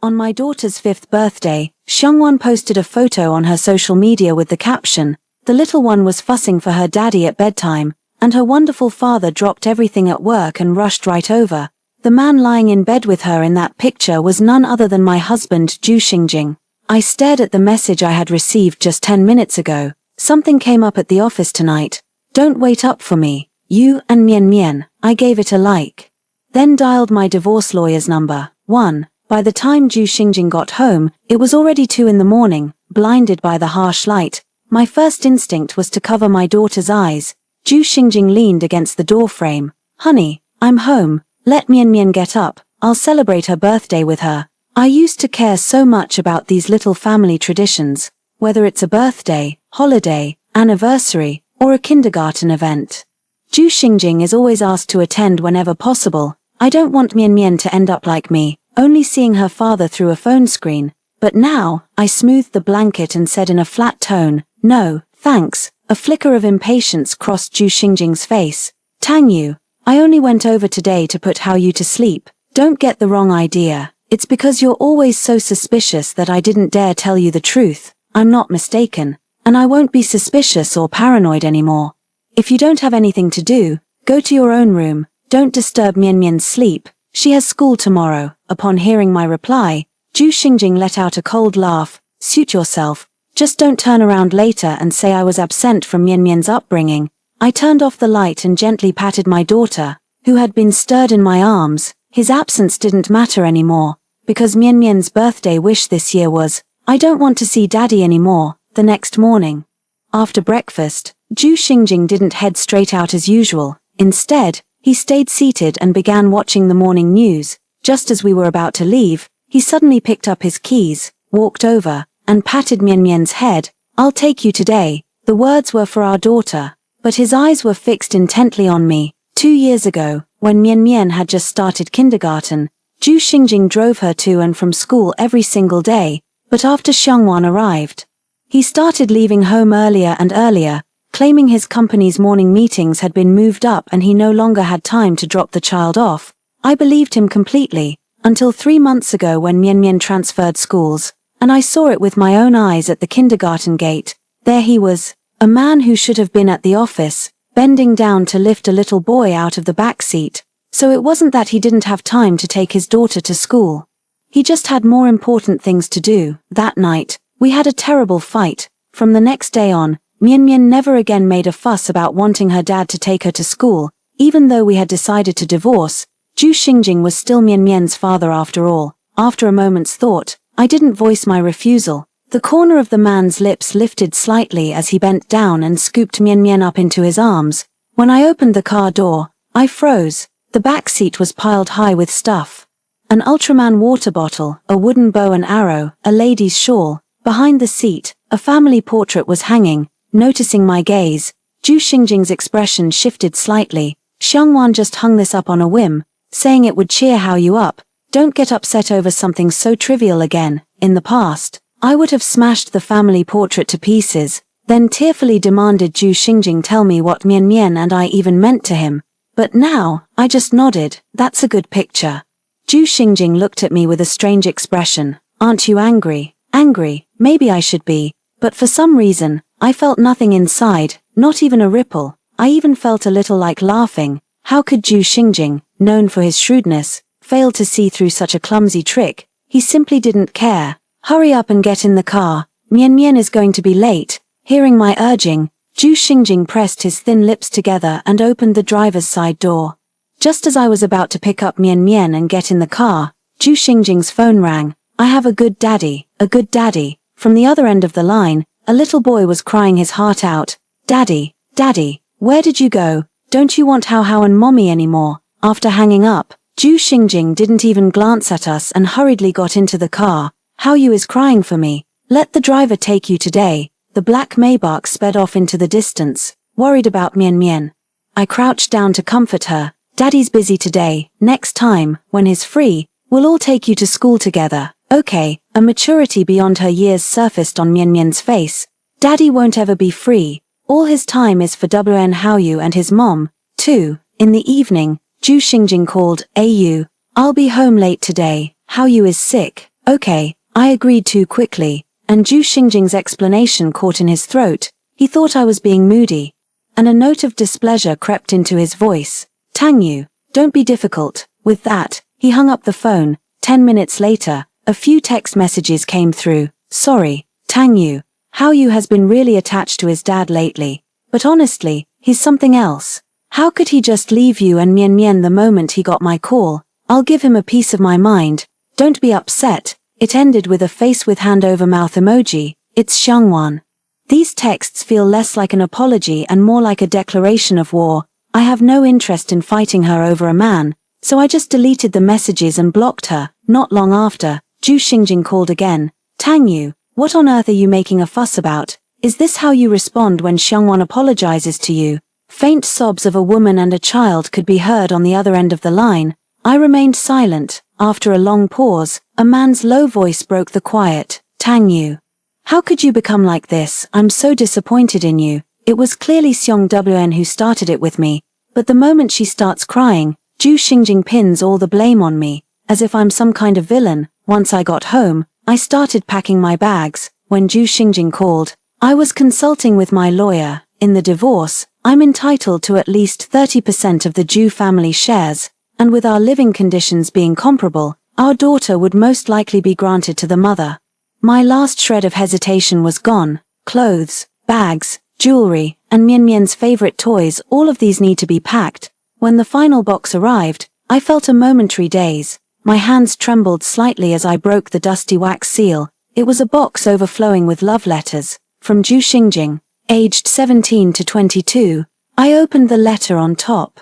On my daughter's 5th birthday, Xiangwan posted a photo on her social media with the caption, "The little one was fussing for her daddy at bedtime, and her wonderful father dropped everything at work and rushed right over." The man lying in bed with her in that picture was none other than my husband, Zhu Xingjing. I stared at the message I had received just 10 minutes ago. Something came up at the office tonight. Don't wait up for me. You and Mian Mian. I gave it a like. Then dialed my divorce lawyer's number. 1. By the time Zhu Xingjing got home, it was already 2 in the morning, blinded by the harsh light. My first instinct was to cover my daughter's eyes. Zhu Xingjing leaned against the doorframe. "Honey, I'm home. Let Mian Mian get up. I'll celebrate her birthday with her." I used to care so much about these little family traditions, whether it's a birthday, holiday, anniversary, or a kindergarten event. Zhu Xingjing is always asked to attend whenever possible. I don't want Mian Mian to end up like me, only seeing her father through a phone screen. But now, I smoothed the blanket and said in a flat tone, "No, thanks." A flicker of impatience crossed Zhu Xingjing's face. "Tang Yu, I only went over today to put Hao Yu to sleep. Don't get the wrong idea. It's because you're always so suspicious that I didn't dare tell you the truth. I'm not mistaken, and I won't be suspicious or paranoid anymore. If you don't have anything to do, go to your own room. Don't disturb Mian Mian's sleep. She has school tomorrow." Upon hearing my reply, Zhu Xingjing let out a cold laugh. "Suit yourself. Just don't turn around later and say I was absent from Mian Mian's upbringing." I turned off the light and gently patted my daughter, who had been stirred in my arms. His absence didn't matter anymore, because Mian Mian's birthday wish this year was, "I don't want to see Daddy anymore." The next morning, after breakfast, Zhu Xingjing didn't head straight out as usual. Instead, he stayed seated and began watching the morning news. Just as we were about to leave, he suddenly picked up his keys, walked over, and patted Mian Mian's head. "I'll take you today." The words were for our daughter, but his eyes were fixed intently on me. 2 years ago, when Mian Mian had just started kindergarten, Zhu Xingjing drove her to and from school every single day, but after Xiangwan arrived, he started leaving home earlier and earlier, claiming his company's morning meetings had been moved up and he no longer had time to drop the child off. I believed him completely, until 3 months ago when Mian Mian transferred schools, and I saw it with my own eyes at the kindergarten gate. There he was, a man who should have been at the office, bending down to lift a little boy out of the back seat. So it wasn't that he didn't have time to take his daughter to school. He just had more important things to do. That night, we had a terrible fight. From the next day on, Mian Mian never again made a fuss about wanting her dad to take her to school. Even though we had decided to divorce, Zhu Xingjing was still Mian Mian's father after all. After a moment's thought, I didn't voice my refusal. The corner of the man's lips lifted slightly as he bent down and scooped Mian Mian up into his arms. When I opened the car door, I froze. The back seat was piled high with stuff. An Ultraman water bottle, a wooden bow and arrow, a lady's shawl. Behind the seat, a family portrait was hanging. Noticing my gaze, Zhu Xingjing's expression shifted slightly. "Xiangwan just hung this up on a whim, saying it would cheer Hao Yu up. Don't get upset over something so trivial again." In the past, I would have smashed the family portrait to pieces, then tearfully demanded Zhu Xingjing tell me what Mian Mian and I even meant to him. But now, I just nodded. "That's a good picture." Zhu Xingjing looked at me with a strange expression. "Aren't you angry?" Angry, maybe I should be, but for some reason, I felt nothing inside, not even a ripple. I even felt a little like laughing. How could Zhu Xingjing, known for his shrewdness, fail to see through such a clumsy trick? He simply didn't care. "Hurry up and get in the car. Mian Mian is going to be late." Hearing my urging, Zhu Xingjing pressed his thin lips together and opened the driver's side door. Just as I was about to pick up Mian Mian and get in the car, Zhu Xingjing's phone rang. "I have a good daddy, a good daddy." From the other end of the line, a little boy was crying his heart out. "Daddy, Daddy, where did you go? Don't you want Hao and Mommy anymore?" After hanging up, Zhu Xingjing didn't even glance at us and hurriedly got into the car. "Hao Yu is crying for me. Let the driver take you today." The black Maybach sped off into the distance, worried about Mian Mian. I crouched down to comfort her. "Daddy's busy today. Next time, when he's free, we'll all take you to school together." Okay, a maturity beyond her years surfaced on Mian Mian's face. "Daddy won't ever be free. All his time is for WN Hao Yu and his mom, too." In the evening, Zhu Xingjing called, "Yu, I'll be home late today. Hao Yu is sick." Okay, I agreed too quickly, and Zhu Xingjing's explanation caught in his throat. He thought I was being moody, and a note of displeasure crept into his voice. Tang Yu, don't be difficult. With that, he hung up the phone. 10 minutes later, a few text messages came through. Sorry, Tang Yu. Hao Yu has been really attached to his dad lately, but honestly, he's something else. How could he just leave you and Mian Mian the moment he got my call? I'll give him a piece of my mind. Don't be upset. It ended with a face with hand over mouth emoji. It's Xiangwan. These texts feel less like an apology and more like a declaration of war. I have no interest in fighting her over a man, so I just deleted the messages and blocked her. Not long after, Zhu Xingjing called again. Tang Yu, what on earth are you making a fuss about? Is this how you respond when Xiangwan apologizes to you? Faint sobs of a woman and a child could be heard on the other end of the line. I remained silent. After a long pause, a man's low voice broke the quiet. Tang Yu. How could you become like this? I'm so disappointed in you. It was clearly Xiong Wn who started it with me, but the moment she starts crying, Zhu Xingjing pins all the blame on me, as if I'm some kind of villain. Once I got home, I started packing my bags. When Zhu Xingjing called, I was consulting with my lawyer. In the divorce, I'm entitled to at least 30% of the Zhu family shares, and with our living conditions being comparable, our daughter would most likely be granted to the mother. My last shred of hesitation was gone. Clothes, bags, jewelry, and Mian Mian's favorite toys, all of these need to be packed. When the final box arrived, I felt a momentary daze. My hands trembled slightly as I broke the dusty wax seal. It was a box overflowing with love letters. From Zhu Xingjing, aged 17 to 22. I opened the letter on top.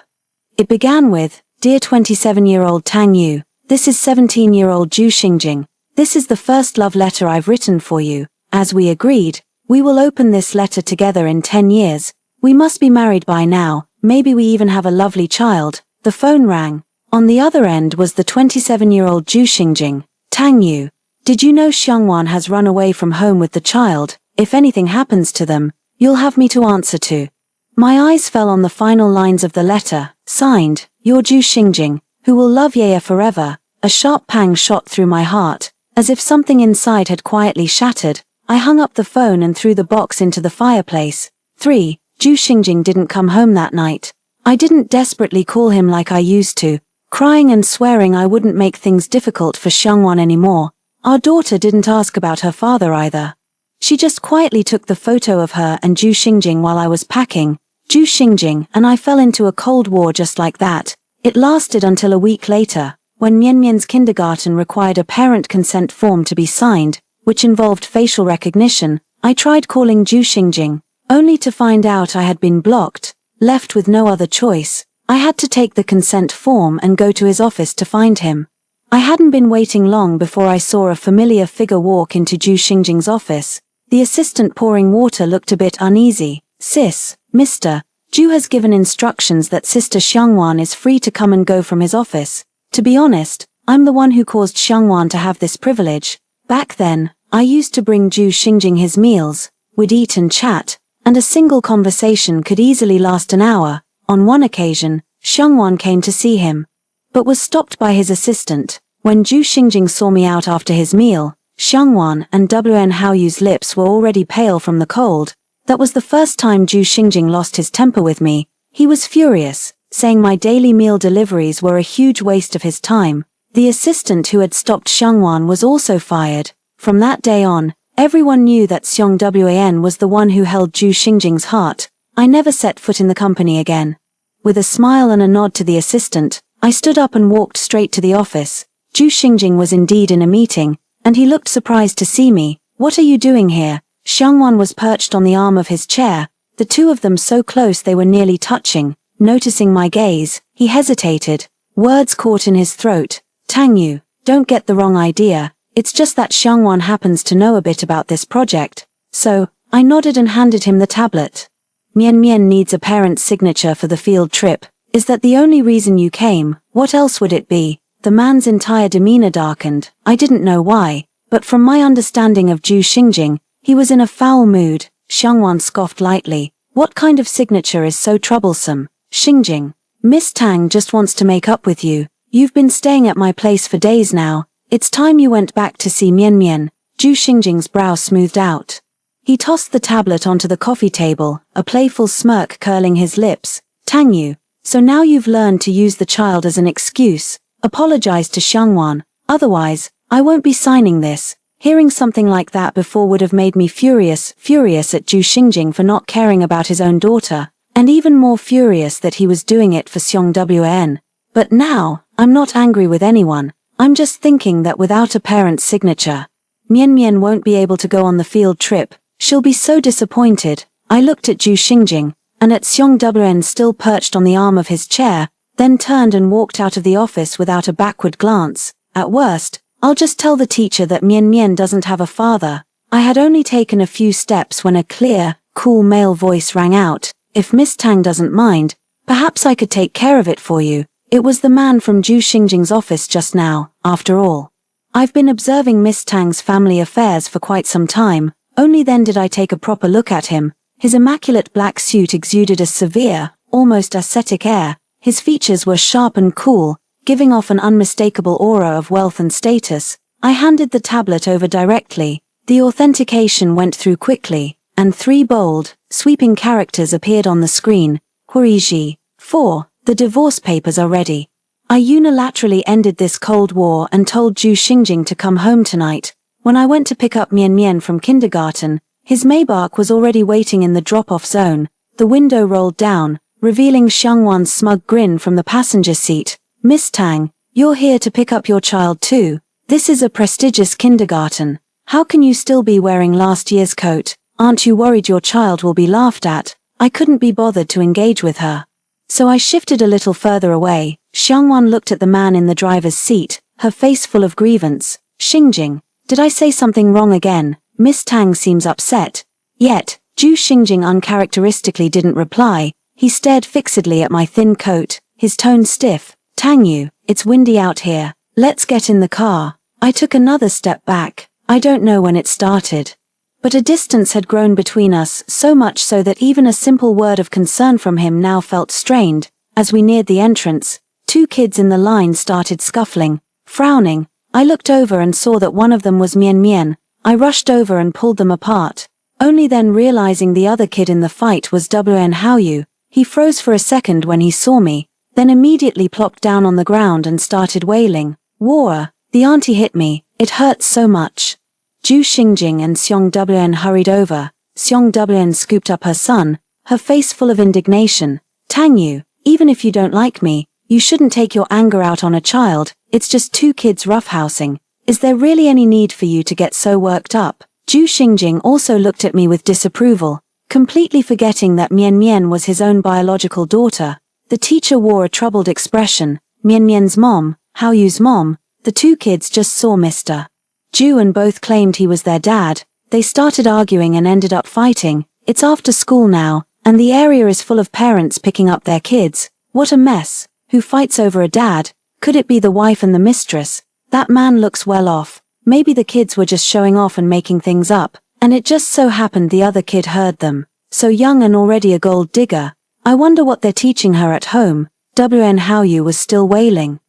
It began with, Dear 27-year-old Tang Yu, this is 17-year-old Zhu Xingjing. This is the first love letter I've written for you. As we agreed, we will open this letter together in 10 years. We must be married by now, maybe we even have a lovely child. The phone rang. On the other end was the 27-year-old Zhu Xingjing. Tang Yu, did you know Xiangwan has run away from home with the child? If anything happens to them, you'll have me to answer to. My eyes fell on the final lines of the letter, signed, Your Zhu Xingjing, who will love Yaya forever. A sharp pang shot through my heart, as if something inside had quietly shattered. I hung up the phone and threw the box into the fireplace. 3. Zhu Xingjing didn't come home that night. I didn't desperately call him like I used to, crying and swearing I wouldn't make things difficult for Xiangwan anymore. Our daughter didn't ask about her father either. She just quietly took the photo of her and Zhu Xingjing while I was packing. Zhu Xingjing and I fell into a cold war just like that. It lasted until a week later, when Mian Mian's kindergarten required a parent consent form to be signed, which involved facial recognition. I tried calling Zhu Xingjing, only to find out I had been blocked. Left with no other choice, I had to take the consent form and go to his office to find him. I hadn't been waiting long before I saw a familiar figure walk into Zhu Xingjing's office. The assistant pouring water looked a bit uneasy. Sis, Mr. Zhu has given instructions that Sister Xiangwan is free to come and go from his office. To be honest, I'm the one who caused Xiangwan to have this privilege. Back then, I used to bring Zhu Xingjing his meals. We'd eat and chat, and a single conversation could easily last an hour. On one occasion, Xiangwan came to see him, but was stopped by his assistant. When Zhu Xingjing saw me out after his meal, Xiangwan and Wn Haoyu's lips were already pale from the cold. That was the first time Zhu Xingjing lost his temper with me. He was furious, saying my daily meal deliveries were a huge waste of his time. The assistant who had stopped Xiangwan was also fired. From that day on, everyone knew that Xiong Wan was the one who held Zhu Xingjing's heart. I never set foot in the company again. With a smile and a nod to the assistant, I stood up and walked straight to the office. Zhu Xingjing was indeed in a meeting, and he looked surprised to see me. What are you doing here? Xiangwan was perched on the arm of his chair, the two of them so close they were nearly touching. Noticing my gaze, he hesitated. Words caught in his throat. Tang Yu, don't get the wrong idea. It's just that Xiangwan happens to know a bit about this project. So, I nodded and handed him the tablet. Mian Mian needs a parent's signature for the field trip. Is that the only reason you came? What else would it be? The man's entire demeanor darkened. I didn't know why, but from my understanding of Zhu Xingjing, he was in a foul mood. Xiangwan scoffed lightly. What kind of signature is so troublesome? Xingjing, Miss Tang just wants to make up with you. You've been staying at my place for days now. It's time you went back to see Mian Mian. Zhu Xingjing's brow smoothed out. He tossed the tablet onto the coffee table, a playful smirk curling his lips. Tang Yu, so now you've learned to use the child as an excuse. Apologize to Xiangwan, otherwise, I won't be signing this. Hearing something like that before would have made me furious at Zhu Xingjing for not caring about his own daughter, and even more furious that he was doing it for Xiong Wan. But now, I'm not angry with anyone, I'm just thinking that without a parent's signature, Mian Mian won't be able to go on the field trip. She'll be so disappointed. I looked at Zhu Xingjing, and at Xiong Wan still perched on the arm of his chair, then turned and walked out of the office without a backward glance. At worst, I'll just tell the teacher that Mian Mian doesn't have a father. I had only taken a few steps when a clear, cool male voice rang out. If Miss Tang doesn't mind, perhaps I could take care of it for you. It was the man from Zhu Xingjing's office just now, after all. I've been observing Miss Tang's family affairs for quite some time. Only then did I take a proper look at him. His immaculate black suit exuded a severe, almost ascetic air. His features were sharp and cool, giving off an unmistakable aura of wealth and status. I handed the tablet over directly. The authentication went through quickly, and 3 bold, sweeping characters appeared on the screen. Huiriji. 4. The divorce papers are ready. I unilaterally ended this Cold War and told Zhu Xingjing to come home tonight. When I went to pick up Mian Mian from kindergarten, his Maybach was already waiting in the drop-off zone. The window rolled down, revealing Xiangwan's smug grin from the passenger seat. Miss Tang, you're here to pick up your child too. This is a prestigious kindergarten. How can you still be wearing last year's coat? Aren't you worried your child will be laughed at? I couldn't be bothered to engage with her. So I shifted a little further away. Xiangwan looked at the man in the driver's seat, her face full of grievance. Xingjing, did I say something wrong again? Miss Tang seems upset. Yet, Zhu Xingjing uncharacteristically didn't reply. He stared fixedly at my thin coat, his tone stiff. Tang Yu, it's windy out here. Let's get in the car. I took another step back. I don't know when it started. But a distance had grown between us, so much so that even a simple word of concern from him now felt strained. As we neared the entrance, 2 kids in the line started scuffling. Frowning, I looked over and saw that one of them was Mian Mian. I rushed over and pulled them apart. Only then realizing the other kid in the fight was Wen Haoyu. He froze for a second when he saw me, then immediately plopped down on the ground and started wailing. War, the auntie hit me, it hurts so much. Zhu Xingjing and Xiong Wan hurried over. Xiong Wan scooped up her son, her face full of indignation. Tang Yu, even if you don't like me, you shouldn't take your anger out on a child, it's just 2 kids roughhousing. Is there really any need for you to get so worked up? Zhu Xingjing also looked at me with disapproval, completely forgetting that Mian Mian was his own biological daughter. The teacher wore a troubled expression. Mian Mian's mom, Haoyu's mom, the 2 kids just saw Mr. Zhu and both claimed he was their dad. They started arguing and ended up fighting. It's after school now, and the area is full of parents picking up their kids. What a mess. Who fights over a dad? Could it be the wife and the mistress? That man looks well off. Maybe the kids were just showing off and making things up, and it just so happened the other kid heard them. So young and already a gold digger. I wonder what they're teaching her at home. Wen Haoyu was still wailing,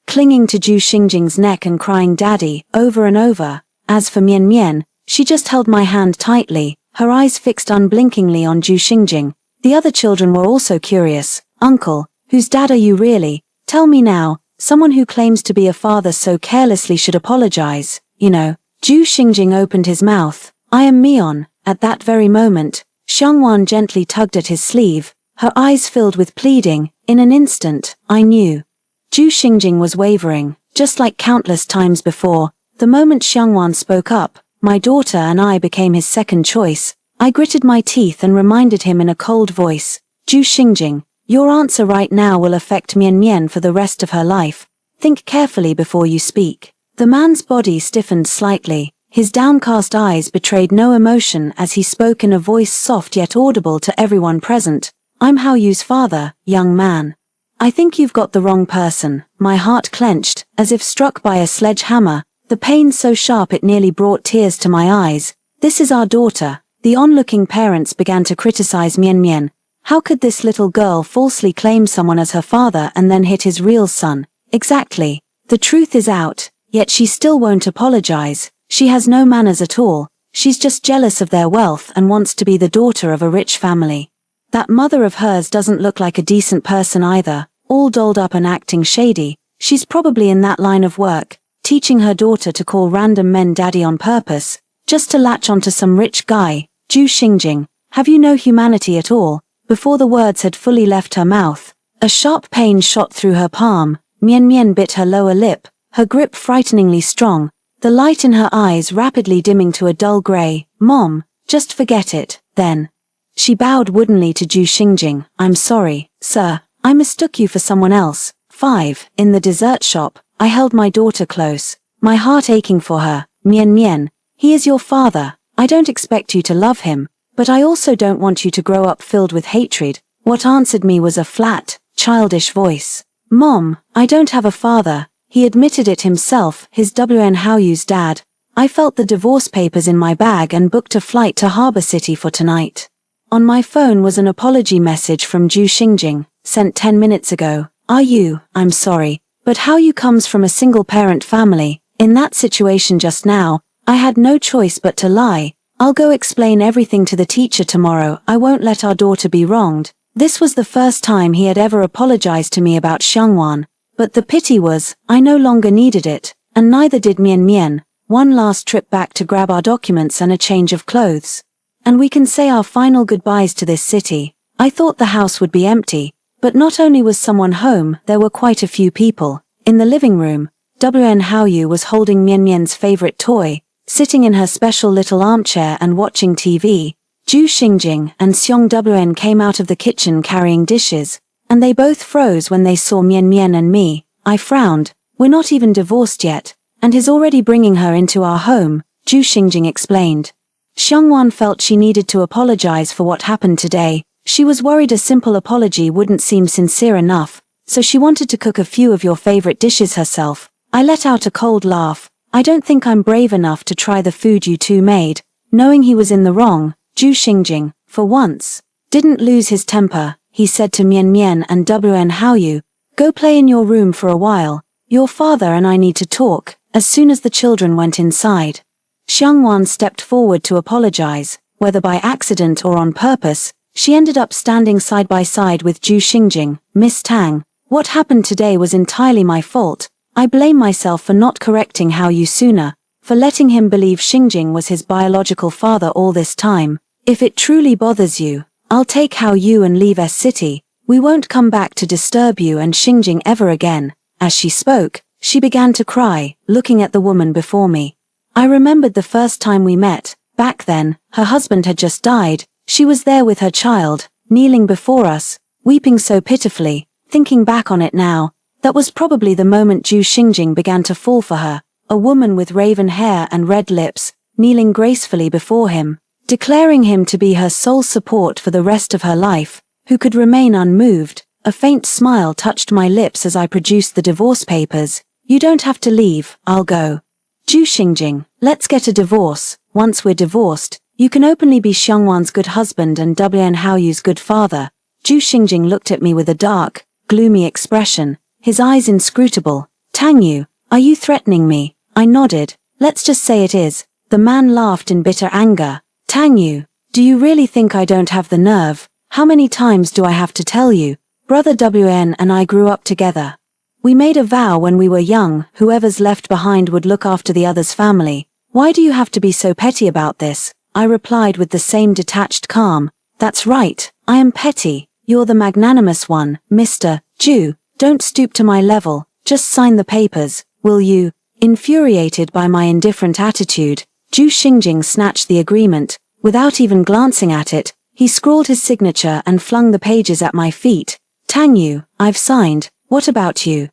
clinging to Zhu Xingjing's neck and crying daddy, over and over. As for Mian Mian, she just held my hand tightly, her eyes fixed unblinkingly on Zhu Xingjing. The other children were also curious. Uncle, whose dad are you really? Tell me now, someone who claims to be a father so carelessly should apologize, you know. Zhu Xingjing opened his mouth. I am Mion. At that very moment, Xiangwan gently tugged at his sleeve, her eyes filled with pleading. In an instant, I knew. Zhu Xingjing was wavering, just like countless times before. The moment Xiangwan spoke up, my daughter and I became his second choice. I gritted my teeth and reminded him in a cold voice. Zhu Xingjing, your answer right now will affect Mian Mian for the rest of her life. Think carefully before you speak. The man's body stiffened slightly. His downcast eyes betrayed no emotion as he spoke in a voice soft yet audible to everyone present. I'm Haoyu's father, young man. I think you've got the wrong person. My heart clenched, as if struck by a sledgehammer, the pain so sharp it nearly brought tears to my eyes. This is our daughter. The onlooking parents began to criticize Mian Mian. How could this little girl falsely claim someone as her father and then hit his real son? Exactly. The truth is out. Yet she still won't apologize. She has no manners at all. She's just jealous of their wealth and wants to be the daughter of a rich family. That mother of hers doesn't look like a decent person either, all dolled up and acting shady. She's probably in that line of work, teaching her daughter to call random men daddy on purpose, just to latch onto some rich guy. Zhu Xingjing, have you no humanity at all? Before the words had fully left her mouth, a sharp pain shot through her palm. Mian Mian bit her lower lip, her grip frighteningly strong, the light in her eyes rapidly dimming to a dull gray. Mom, just forget it, then. She bowed woodenly to Zhu Xingjing. I'm sorry, sir, I mistook you for someone else. 5. In the dessert shop, I held my daughter close, my heart aching for her. Mian Mian, he is your father. I don't expect you to love him, but I also don't want you to grow up filled with hatred. What answered me was a flat, childish voice. Mom, I don't have a father. He admitted it himself, his WN Haoyu's dad. I felt the divorce papers in my bag and booked a flight to Harbor City for tonight. On my phone was an apology message from Zhu Xingjing, sent 10 minutes ago. I'm sorry, but Haoyu comes from a single-parent family. In that situation just now, I had no choice but to lie. I'll go explain everything to the teacher tomorrow. I won't let our daughter be wronged. This was the first time he had ever apologized to me about Xiangwan. But the pity was, I no longer needed it, and neither did Mian Mian. One last trip back to grab our documents and a change of clothes. And we can say our final goodbyes to this city. I thought the house would be empty, but not only was someone home, there were quite a few people. In the living room, WN Haoyu was holding Mian Mian's favorite toy, sitting in her special little armchair and watching TV. Zhu Xingjing and Xiong WN came out of the kitchen carrying dishes, and they both froze when they saw Mian Mian and me. I frowned. We're not even divorced yet, and he's already bringing her into our home, Zhu Xingjing explained. Xiangwan felt she needed to apologize for what happened today. She was worried a simple apology wouldn't seem sincere enough, so she wanted to cook a few of your favorite dishes herself. I let out a cold laugh. I don't think I'm brave enough to try the food you two made. Knowing he was in the wrong, Zhu Xingjing, for once, didn't lose his temper. He said to Mian Mian and WN Haoyu, go play in your room for a while. Your father and I need to talk. As soon as the children went inside, Xiangwan stepped forward to apologize. Whether by accident or on purpose, she ended up standing side by side with Zhu Xingjing. Miss Tang, what happened today was entirely my fault. I blame myself for not correcting Haoyu sooner, for letting him believe Xingjing was his biological father all this time. If it truly bothers you, I'll take Haoyu and leave S City. We won't come back to disturb you and Xingjing ever again. As she spoke, she began to cry, looking at the woman before me. I remembered the first time we met. Back then, her husband had just died. She was there with her child, kneeling before us, weeping so pitifully. Thinking back on it now, that was probably the moment Zhu Xingjing began to fall for her. A woman with raven hair and red lips, kneeling gracefully before him, declaring him to be her sole support for the rest of her life, who could remain unmoved. A faint smile touched my lips as I produced the divorce papers. You don't have to leave, I'll go. Zhu Xingjing, let's get a divorce. Once we're divorced, you can openly be Xiangwan's good husband and WN Haoyu's good father. Zhu Xingjing looked at me with a dark, gloomy expression, his eyes inscrutable. Tang Yu, are you threatening me? I nodded. Let's just say it is. The man laughed in bitter anger. Tang Yu, do you really think I don't have the nerve? How many times do I have to tell you? Brother WN and I grew up together. We made a vow when we were young, whoever's left behind would look after the other's family. Why do you have to be so petty about this? I replied with the same detached calm. That's right, I am petty. You're the magnanimous one, Mr. Zhu. Don't stoop to my level, just sign the papers, will you? Infuriated by my indifferent attitude, Zhu Xingjing snatched the agreement. Without even glancing at it, he scrawled his signature and flung the pages at my feet. Tang Yu, I've signed. What about you?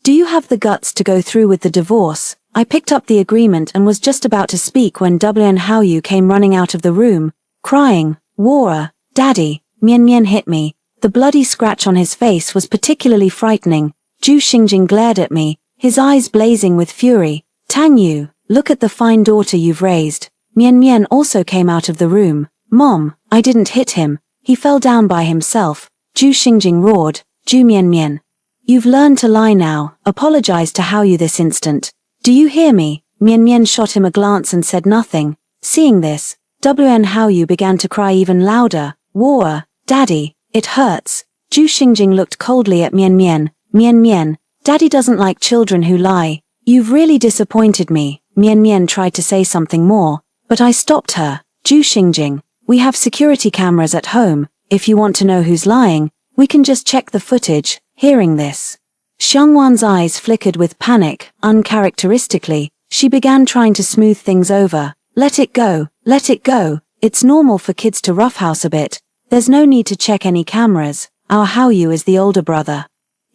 Do you have the guts to go through with the divorce? I picked up the agreement and was just about to speak when WN Haoyu came running out of the room, crying, Wara, Daddy. Mian Mian hit me. The bloody scratch on his face was particularly frightening. Zhu Xingjing glared at me, his eyes blazing with fury. Tang Yu, look at the fine daughter you've raised. Mian Mian also came out of the room. Mom, I didn't hit him. He fell down by himself. Zhu Xingjing roared. Zhu Mian Mian. You've learned to lie now. Apologize to Haoyu this instant. Do you hear me? Mian Mian shot him a glance and said nothing. Seeing this, Wen Haoyu began to cry even louder. War, Daddy, it hurts. Zhu Xingjing looked coldly at Mian Mian. Mian Mian, Daddy doesn't like children who lie. You've really disappointed me. Mian Mian tried to say something more, but I stopped her. Zhu Xingjing, we have security cameras at home. If you want to know who's lying, we can just check the footage. Hearing this, Xiangwan's eyes flickered with panic. Uncharacteristically, she began trying to smooth things over. Let it go, let it go. It's normal for kids to roughhouse a bit. There's no need to check any cameras. Our Haoyu is the older brother.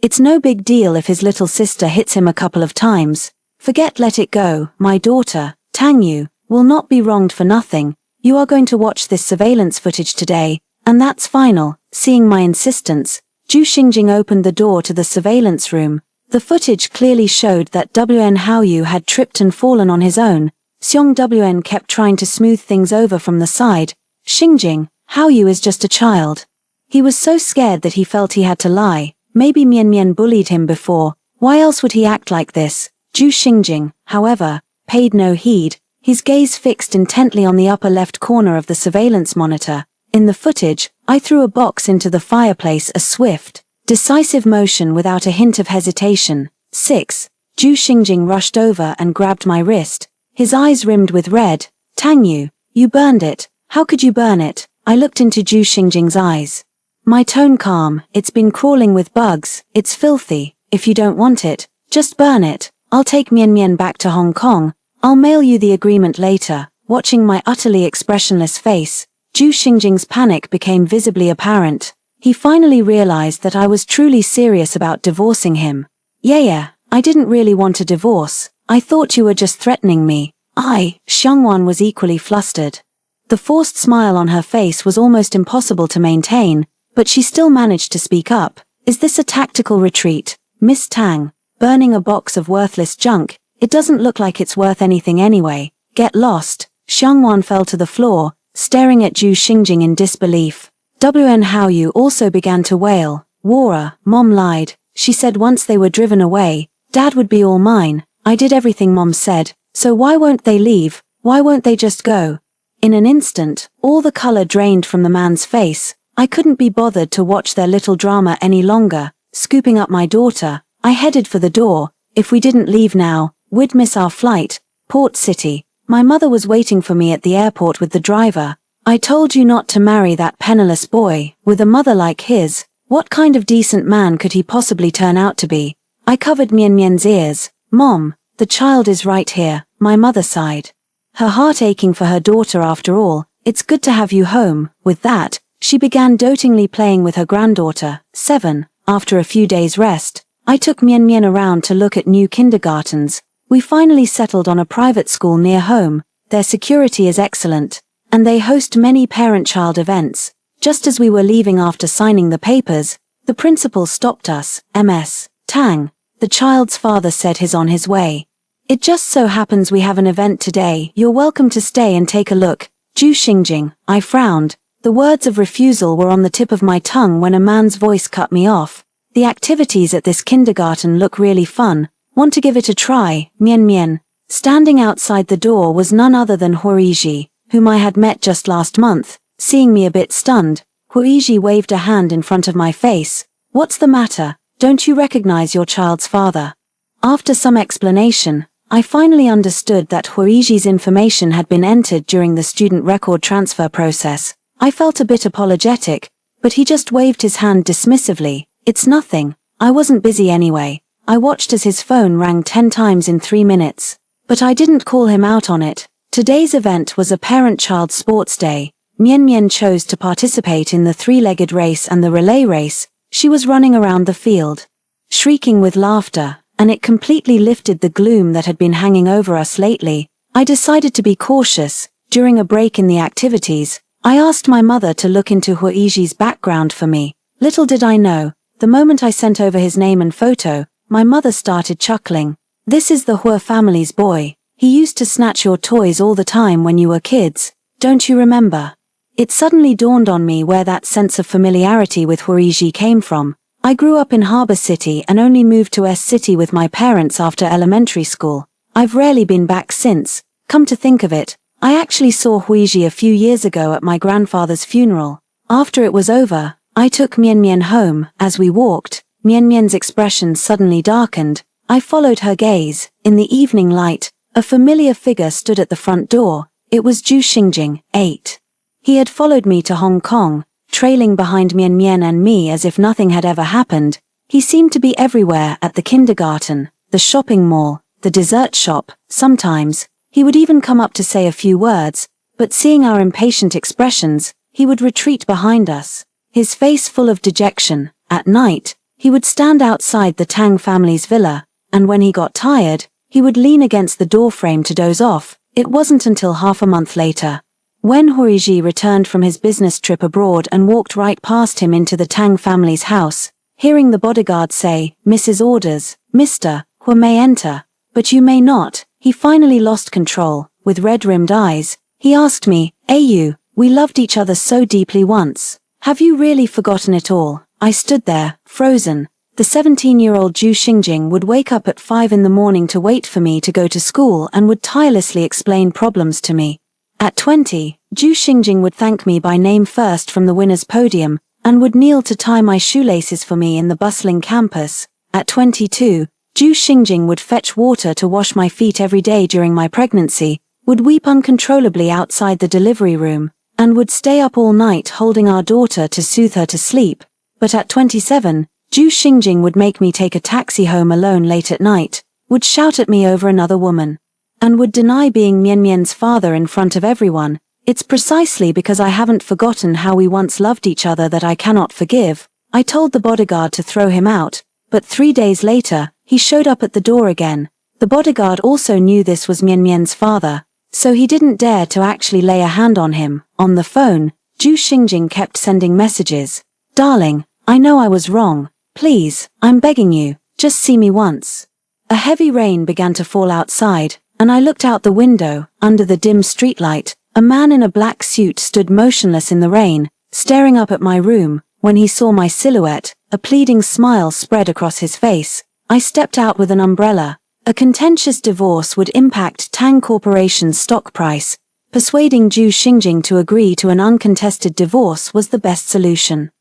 It's no big deal if his little sister hits him a couple of times. Forget let it go. My daughter, Tang Yu, will not be wronged for nothing. You are going to watch this surveillance footage today, and that's final. Seeing my insistence, Zhu Xingjing opened the door to the surveillance room. The footage clearly showed that Wen Haoyu had tripped and fallen on his own. Xiong Wen kept trying to smooth things over from the side. Xingjing, Haoyu is just a child. He was so scared that he felt he had to lie. Maybe Mian Mian bullied him before. Why else would he act like this? Zhu Xingjing, however, paid no heed, his gaze fixed intently on the upper left corner of the surveillance monitor. In the footage, I threw a box into the fireplace, a swift, decisive motion without a hint of hesitation. 6. Zhu Xingjing rushed over and grabbed my wrist, his eyes rimmed with red. Tang Yu, you burned it. How could you burn it? I looked into Zhu Xingjing's eyes. My tone calm. It's been crawling with bugs. It's filthy. If you don't want it, just burn it. I'll take Mian Mian back to Hong Kong. I'll mail you the agreement later. Watching my utterly expressionless face, Zhu Xingjing's panic became visibly apparent. He finally realized that I was truly serious about divorcing him. Yeah, I didn't really want a divorce. I thought you were just threatening me. Xiangwan was equally flustered. The forced smile on her face was almost impossible to maintain, but she still managed to speak up. Is this a tactical retreat? Miss Tang, burning a box of worthless junk, it doesn't look like it's worth anything anyway. Get lost. Xiangwan fell to the floor, staring at Zhu Xingjing in disbelief. Wen Haoyu also began to wail. Wara, Mom lied. She said once they were driven away, Dad would be all mine. I did everything Mom said, so why won't they leave? Why won't they just go? In an instant, all the color drained from the man's face. I couldn't be bothered to watch their little drama any longer. Scooping up my daughter, I headed for the door. If we didn't leave now, we'd miss our flight. Port City. My mother was waiting for me at the airport with the driver. I told you not to marry that penniless boy. With a mother like his, what kind of decent man could he possibly turn out to be? I covered Mian Mian's ears. Mom, the child is right here. My mother sighed. Her heart aching for her daughter after all. It's good to have you home. With that, she began dotingly playing with her granddaughter. 7. After a few days' rest, I took Mian Mian around to look at new kindergartens. We finally settled on a private school near home. Their security is excellent, and they host many parent-child events. Just as we were leaving after signing the papers, the principal stopped us. Ms. Tang, the child's father said he's on his way. It just so happens we have an event today. You're welcome to stay and take a look. Zhu Xingjing, I frowned. The words of refusal were on the tip of my tongue when a man's voice cut me off. The activities at this kindergarten look really fun. Want to give it a try? Mian Mian. Standing outside the door was none other than Huiji, whom I had met just last month. Seeing me a bit stunned, Huiji waved a hand in front of my face. What's the matter? Don't you recognize your child's father? After some explanation, I finally understood that Huiji's information had been entered during the student record transfer process. I felt a bit apologetic, but he just waved his hand dismissively. It's nothing. I wasn't busy anyway. I watched as his phone rang 10 times in 3 minutes. But I didn't call him out on it. Today's event was a parent-child sports day. Mian Mian chose to participate in the 3-legged race and the relay race. She was running around the field, shrieking with laughter, and it completely lifted the gloom that had been hanging over us lately. I decided to be cautious. During a break in the activities, I asked my mother to look into Huiji's background for me. Little did I know, the moment I sent over his name and photo, my mother started chuckling. This is the Hua family's boy. He used to snatch your toys all the time when you were kids. Don't you remember? It suddenly dawned on me where that sense of familiarity with Huiji came from. I grew up in Harbor City and only moved to S City with my parents after elementary school. I've rarely been back since. Come to think of it, I actually saw Huiji a few years ago at my grandfather's funeral. After it was over, I took Mian Mian home. As we walked, Mian Mian's expression suddenly darkened. I followed her gaze. In the evening light, a familiar figure stood at the front door. It was Zhu Xingjing, 8. He had followed me to Hong Kong, trailing behind Mian Mian and me as if nothing had ever happened. He seemed to be everywhere, at the kindergarten, the shopping mall, the dessert shop. Sometimes, he would even come up to say a few words, but seeing our impatient expressions, he would retreat behind us, his face full of dejection. At night, he would stand outside the Tang family's villa, and when he got tired, he would lean against the doorframe to doze off. It wasn't until half a month later, when Huiji returned from his business trip abroad and walked right past him into the Tang family's house, hearing the bodyguard say, "Mrs. Orders, Mr. Hu may enter, but you may not," he finally lost control. With red-rimmed eyes, he asked me, "Ayu, we loved each other so deeply once. Have you really forgotten it all?" I stood there, frozen. The 17-year-old Zhu Xingjing would wake up at 5 in the morning to wait for me to go to school and would tirelessly explain problems to me. At 20, Zhu Xingjing would thank me by name first from the winner's podium, and would kneel to tie my shoelaces for me in the bustling campus. At 22, Zhu Xingjing would fetch water to wash my feet every day during my pregnancy, would weep uncontrollably outside the delivery room, and would stay up all night holding our daughter to soothe her to sleep. But at 27, Zhu Xingjing would make me take a taxi home alone late at night, would shout at me over another woman, and would deny being Mian Mian's father in front of everyone. It's precisely because I haven't forgotten how we once loved each other that I cannot forgive. I told the bodyguard to throw him out, but 3 days later, he showed up at the door again. The bodyguard also knew this was Mian Mian's father, so he didn't dare to actually lay a hand on him. On the phone, Zhu Xingjing kept sending messages. "Darling, I know I was wrong. Please, I'm begging you, just see me once." A heavy rain began to fall outside, and I looked out the window. Under the dim streetlight, a man in a black suit stood motionless in the rain, staring up at my room. When he saw my silhouette, a pleading smile spread across his face. I stepped out with an umbrella. A contentious divorce would impact Tang Corporation's stock price. Persuading Zhu Xingjing to agree to an uncontested divorce was the best solution.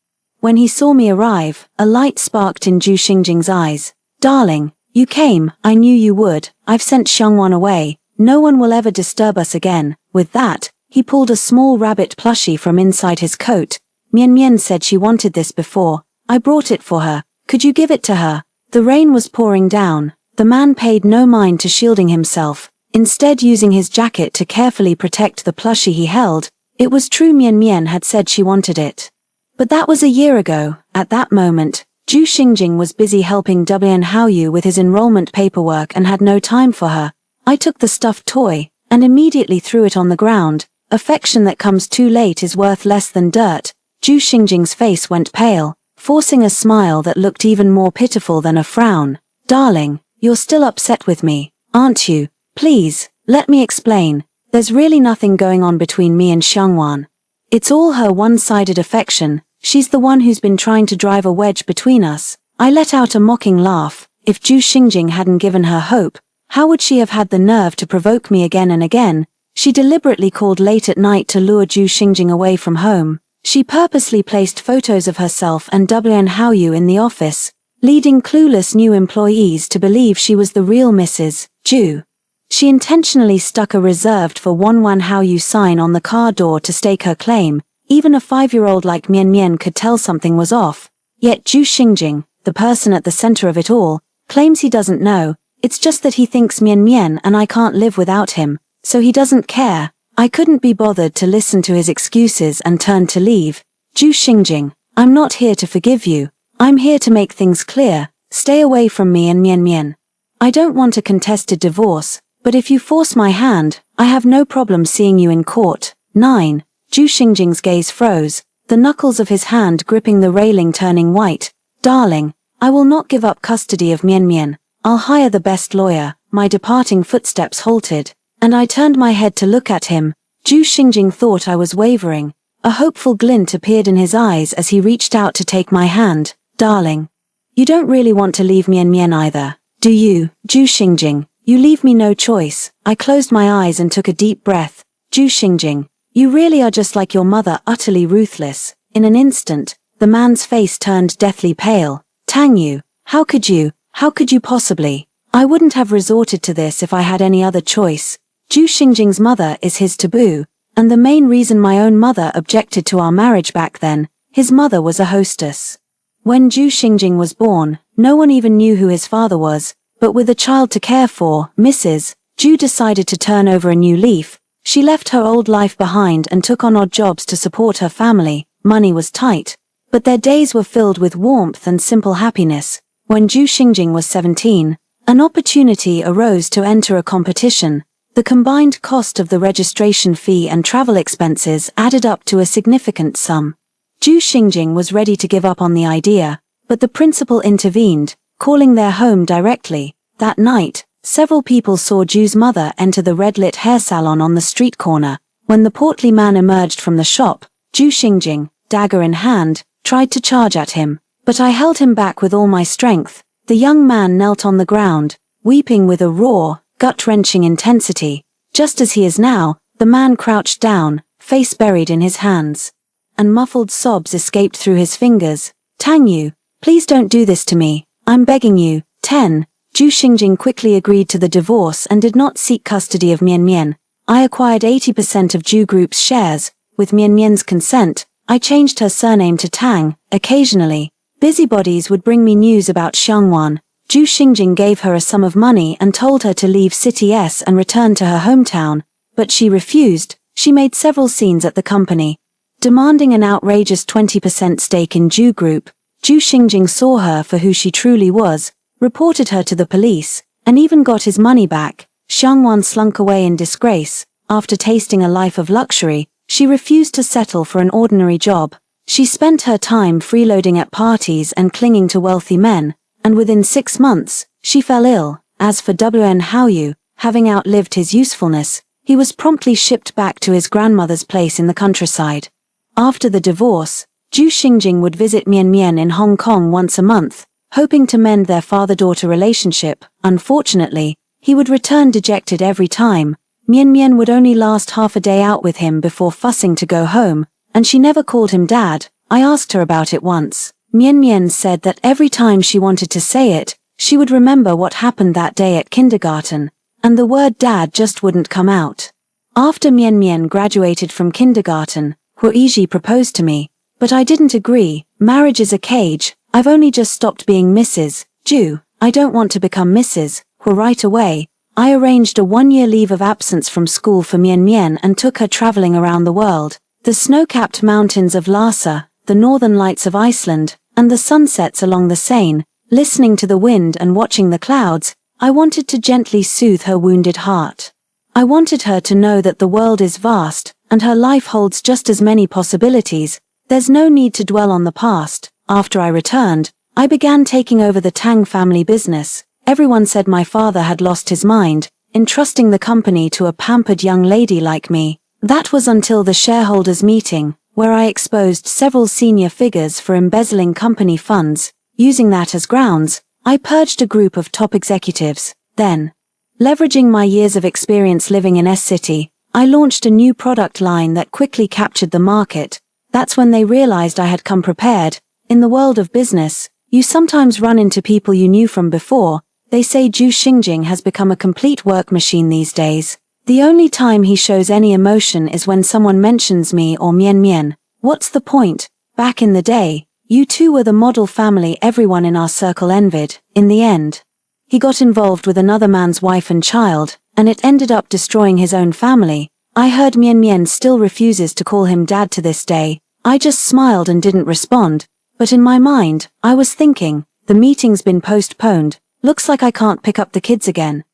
When he saw me arrive, a light sparked in Zhu Xingjing's eyes. "Darling, you came, I knew you would. I've sent Xiangwan away. No one will ever disturb us again." With that, he pulled a small rabbit plushie from inside his coat. "Mian Mian said she wanted this before. I brought it for her. Could you give it to her?" The rain was pouring down. The man paid no mind to shielding himself, instead using his jacket to carefully protect the plushie he held. It was true Mian Mian had said she wanted it. But that was a year ago. At that moment, Zhu Xingjing was busy helping Dublian Haoyu with his enrollment paperwork and had no time for her. I took the stuffed toy, and immediately threw it on the ground. Affection that comes too late is worth less than dirt. Zhu Xingjing's face went pale, forcing a smile that looked even more pitiful than a frown. "Darling, you're still upset with me, aren't you? Please, let me explain. There's really nothing going on between me and Xiangwan. It's all her one-sided affection. She's the one who's been trying to drive a wedge between us." I let out a mocking laugh. If Zhu Xingjing hadn't given her hope, how would she have had the nerve to provoke me again and again? She deliberately called late at night to lure Zhu Xingjing away from home. She purposely placed photos of herself and Dublian Haoyu in the office, leading clueless new employees to believe she was the real Mrs. Zhu. She intentionally stuck a reserved for Wanwan Haoyu sign on the car door to stake her claim. Even a 5-year-old like Mian Mian could tell something was off. Yet Zhu Xingjing, the person at the center of it all, claims he doesn't know. It's just that he thinks Mian Mian and I can't live without him, so he doesn't care. I couldn't be bothered to listen to his excuses and turned to leave. "Zhu Xingjing, I'm not here to forgive you. I'm here to make things clear. Stay away from me and Mian Mian. I don't want a contested divorce, but if you force my hand, I have no problem seeing you in court." 9. Zhu Xingjing's gaze froze, the knuckles of his hand gripping the railing turning white. "Darling, I will not give up custody of Mian Mian. I'll hire the best lawyer." My departing footsteps halted, and I turned my head to look at him. Zhu Xingjing thought I was wavering. A hopeful glint appeared in his eyes as he reached out to take my hand. "Darling, you don't really want to leave Mian Mian either, do you?" Zhu Xingjing, You leave me no choice. I closed my eyes and took a deep breath. Zhu Xingjing, you really are just like your mother, utterly ruthless. In an instant, the man's face turned deathly pale. Tang Yu, how could you possibly? I wouldn't have resorted to this if I had any other choice. Zhu Xingjing's mother is his taboo, and the main reason my own mother objected to our marriage back then. His mother was a hostess. When Zhu Xingjing was born, no one even knew who his father was, but with a child to care for, Mrs. Zhu decided to turn over a new leaf. She left her old life behind and took on odd jobs to support her family. Money was tight, but their days were filled with warmth and simple happiness. When Zhu Xingjing was 17, an opportunity arose to enter a competition. The combined cost of the registration fee and travel expenses added up to a significant sum. Zhu Xingjing was ready to give up on the idea, but the principal intervened, calling their home directly. That night, several people saw Zhu's mother enter the red-lit hair salon on the street corner. When the portly man emerged from the shop, Zhu Xingjing, dagger in hand, tried to charge at him, but I held him back with all my strength. The young man knelt on the ground, weeping with a raw, gut-wrenching intensity. Just as he is now, the man crouched down, face buried in his hands, and muffled sobs escaped through his fingers. Tang Yu, please don't do this to me. I'm begging you. 10. Zhu Xingjing quickly agreed to the divorce and did not seek custody of Mian Mian. I acquired 80% of Zhu Group's shares. With Mian Mian's consent, I changed her surname to Tang. Occasionally, busybodies would bring me news about Xiangwan. Zhu Xingjing gave her a sum of money and told her to leave City S and return to her hometown, but she refused. She made several scenes at the company, demanding an outrageous 20% stake in Zhu Group. Zhu Xingjing saw her for who she truly was, reported her to the police, and even got his money back. Xiangwan slunk away in disgrace. After tasting a life of luxury, she refused to settle for an ordinary job. She spent her time freeloading at parties and clinging to wealthy men, and within 6 months, she fell ill. As for Wen Haoyu, having outlived his usefulness, he was promptly shipped back to his grandmother's place in the countryside. After the divorce, Zhu Xingjing would visit Mian Mian in Hong Kong once a month, hoping to mend their father-daughter relationship. Unfortunately, he would return dejected every time. Mian Mian would only last half a day out with him before fussing to go home, and she never called him dad. I asked her about it once. Mian Mian said that every time she wanted to say it, she would remember what happened that day at kindergarten, and the word dad just wouldn't come out. After Mian Mian graduated from kindergarten, Huiji proposed to me, but I didn't agree. Marriage is a cage. I've only just stopped being Mrs. Zhu. I don't want to become Mrs. Hu right away. I arranged a 1-year leave of absence from school for Mian Mian and took her traveling around the world. The snow-capped mountains of Lhasa, the northern lights of Iceland, and the sunsets along the Seine, listening to the wind and watching the clouds. I wanted to gently soothe her wounded heart. I wanted her to know that the world is vast, and her life holds just as many possibilities. There's no need to dwell on the past. After I returned, I began taking over the Tang family business. Everyone said my father had lost his mind, entrusting the company to a pampered young lady like me. That was until the shareholders' meeting, where I exposed several senior figures for embezzling company funds. Using that as grounds, I purged a group of top executives. Then, leveraging my years of experience living in S-City, I launched a new product line that quickly captured the market. That's when they realized I had come prepared. In the world of business, you sometimes run into people you knew from before. They say Zhu Xingjing has become a complete work machine these days. The only time he shows any emotion is when someone mentions me or Mian Mian. What's the point? Back in the day, you two were the model family everyone in our circle envied. In the end, he got involved with another man's wife and child, and it ended up destroying his own family. I heard Mian Mian still refuses to call him dad to this day. I just smiled and didn't respond. But in my mind, I was thinking, the meeting's been postponed. Looks like I can't pick up the kids again.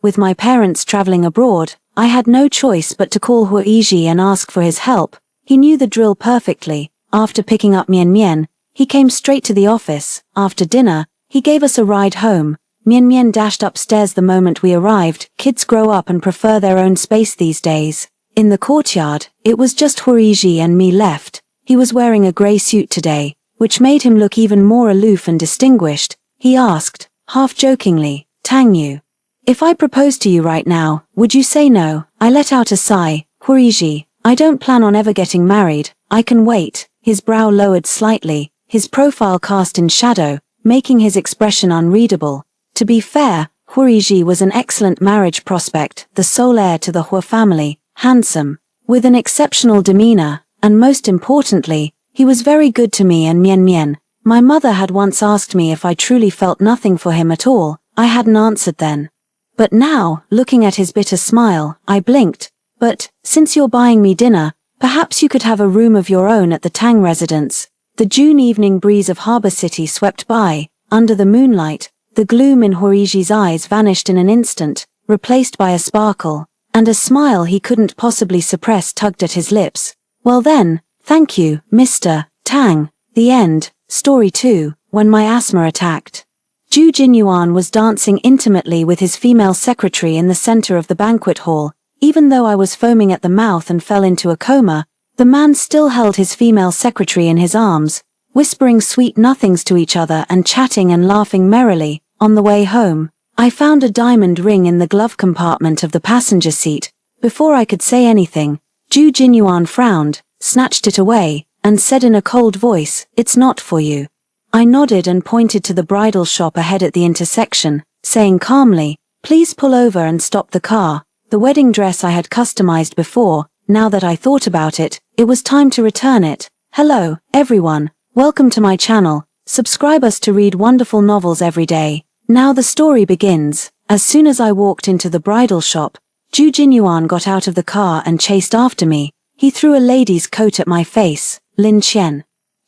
With my parents traveling abroad, I had no choice but to call Huiji and ask for his help. He knew the drill perfectly. After picking up Mian Mian, he came straight to the office. After dinner, he gave us a ride home. Mian Mian dashed upstairs the moment we arrived. Kids grow up and prefer their own space these days. In the courtyard, it was just Huiji and me left. He was wearing a grey suit today, which made him look even more aloof and distinguished. He asked, half jokingly, Tang Yu, If I proposed to you right now, would you say no? I let out a sigh. Huiriji, I don't plan on ever getting married, I can wait. His brow lowered slightly, his profile cast in shadow, making his expression unreadable. To be fair, Huiriji was an excellent marriage prospect, the sole heir to the Hua family, handsome, with an exceptional demeanor, and most importantly, he was very good to me and Mian Mian. My mother had once asked me if I truly felt nothing for him at all. I hadn't answered then. But now, looking at his bitter smile, I blinked. But, since you're buying me dinner, perhaps you could have a room of your own at the Tang residence. The June evening breeze of Harbor City swept by. Under the moonlight, the gloom in Huiriji's eyes vanished in an instant, replaced by a sparkle, and a smile he couldn't possibly suppress tugged at his lips. Well then, thank you, Mr. Tang. The end. Story 2, When My Asthma Attacked. Zhu Jinyuan was dancing intimately with his female secretary in the center of the banquet hall. Even though I was foaming at the mouth and fell into a coma, the man still held his female secretary in his arms, whispering sweet nothings to each other and chatting and laughing merrily. On the way home, I found a diamond ring in the glove compartment of the passenger seat. Before I could say anything, Zhu Jinyuan frowned, snatched it away, and said in a cold voice, "It's not for you." I nodded and pointed to the bridal shop ahead at the intersection, saying calmly, "Please pull over and stop the car." The wedding dress I had customized before. Now that I thought about it, it was time to return it. Hello, everyone. Welcome to my channel. Subscribe us to read wonderful novels every day. Now the story begins. As soon as I walked into the bridal shop, Zhu Jinyuan got out of the car and chased after me. He threw a lady's coat at my face. Lin Qian.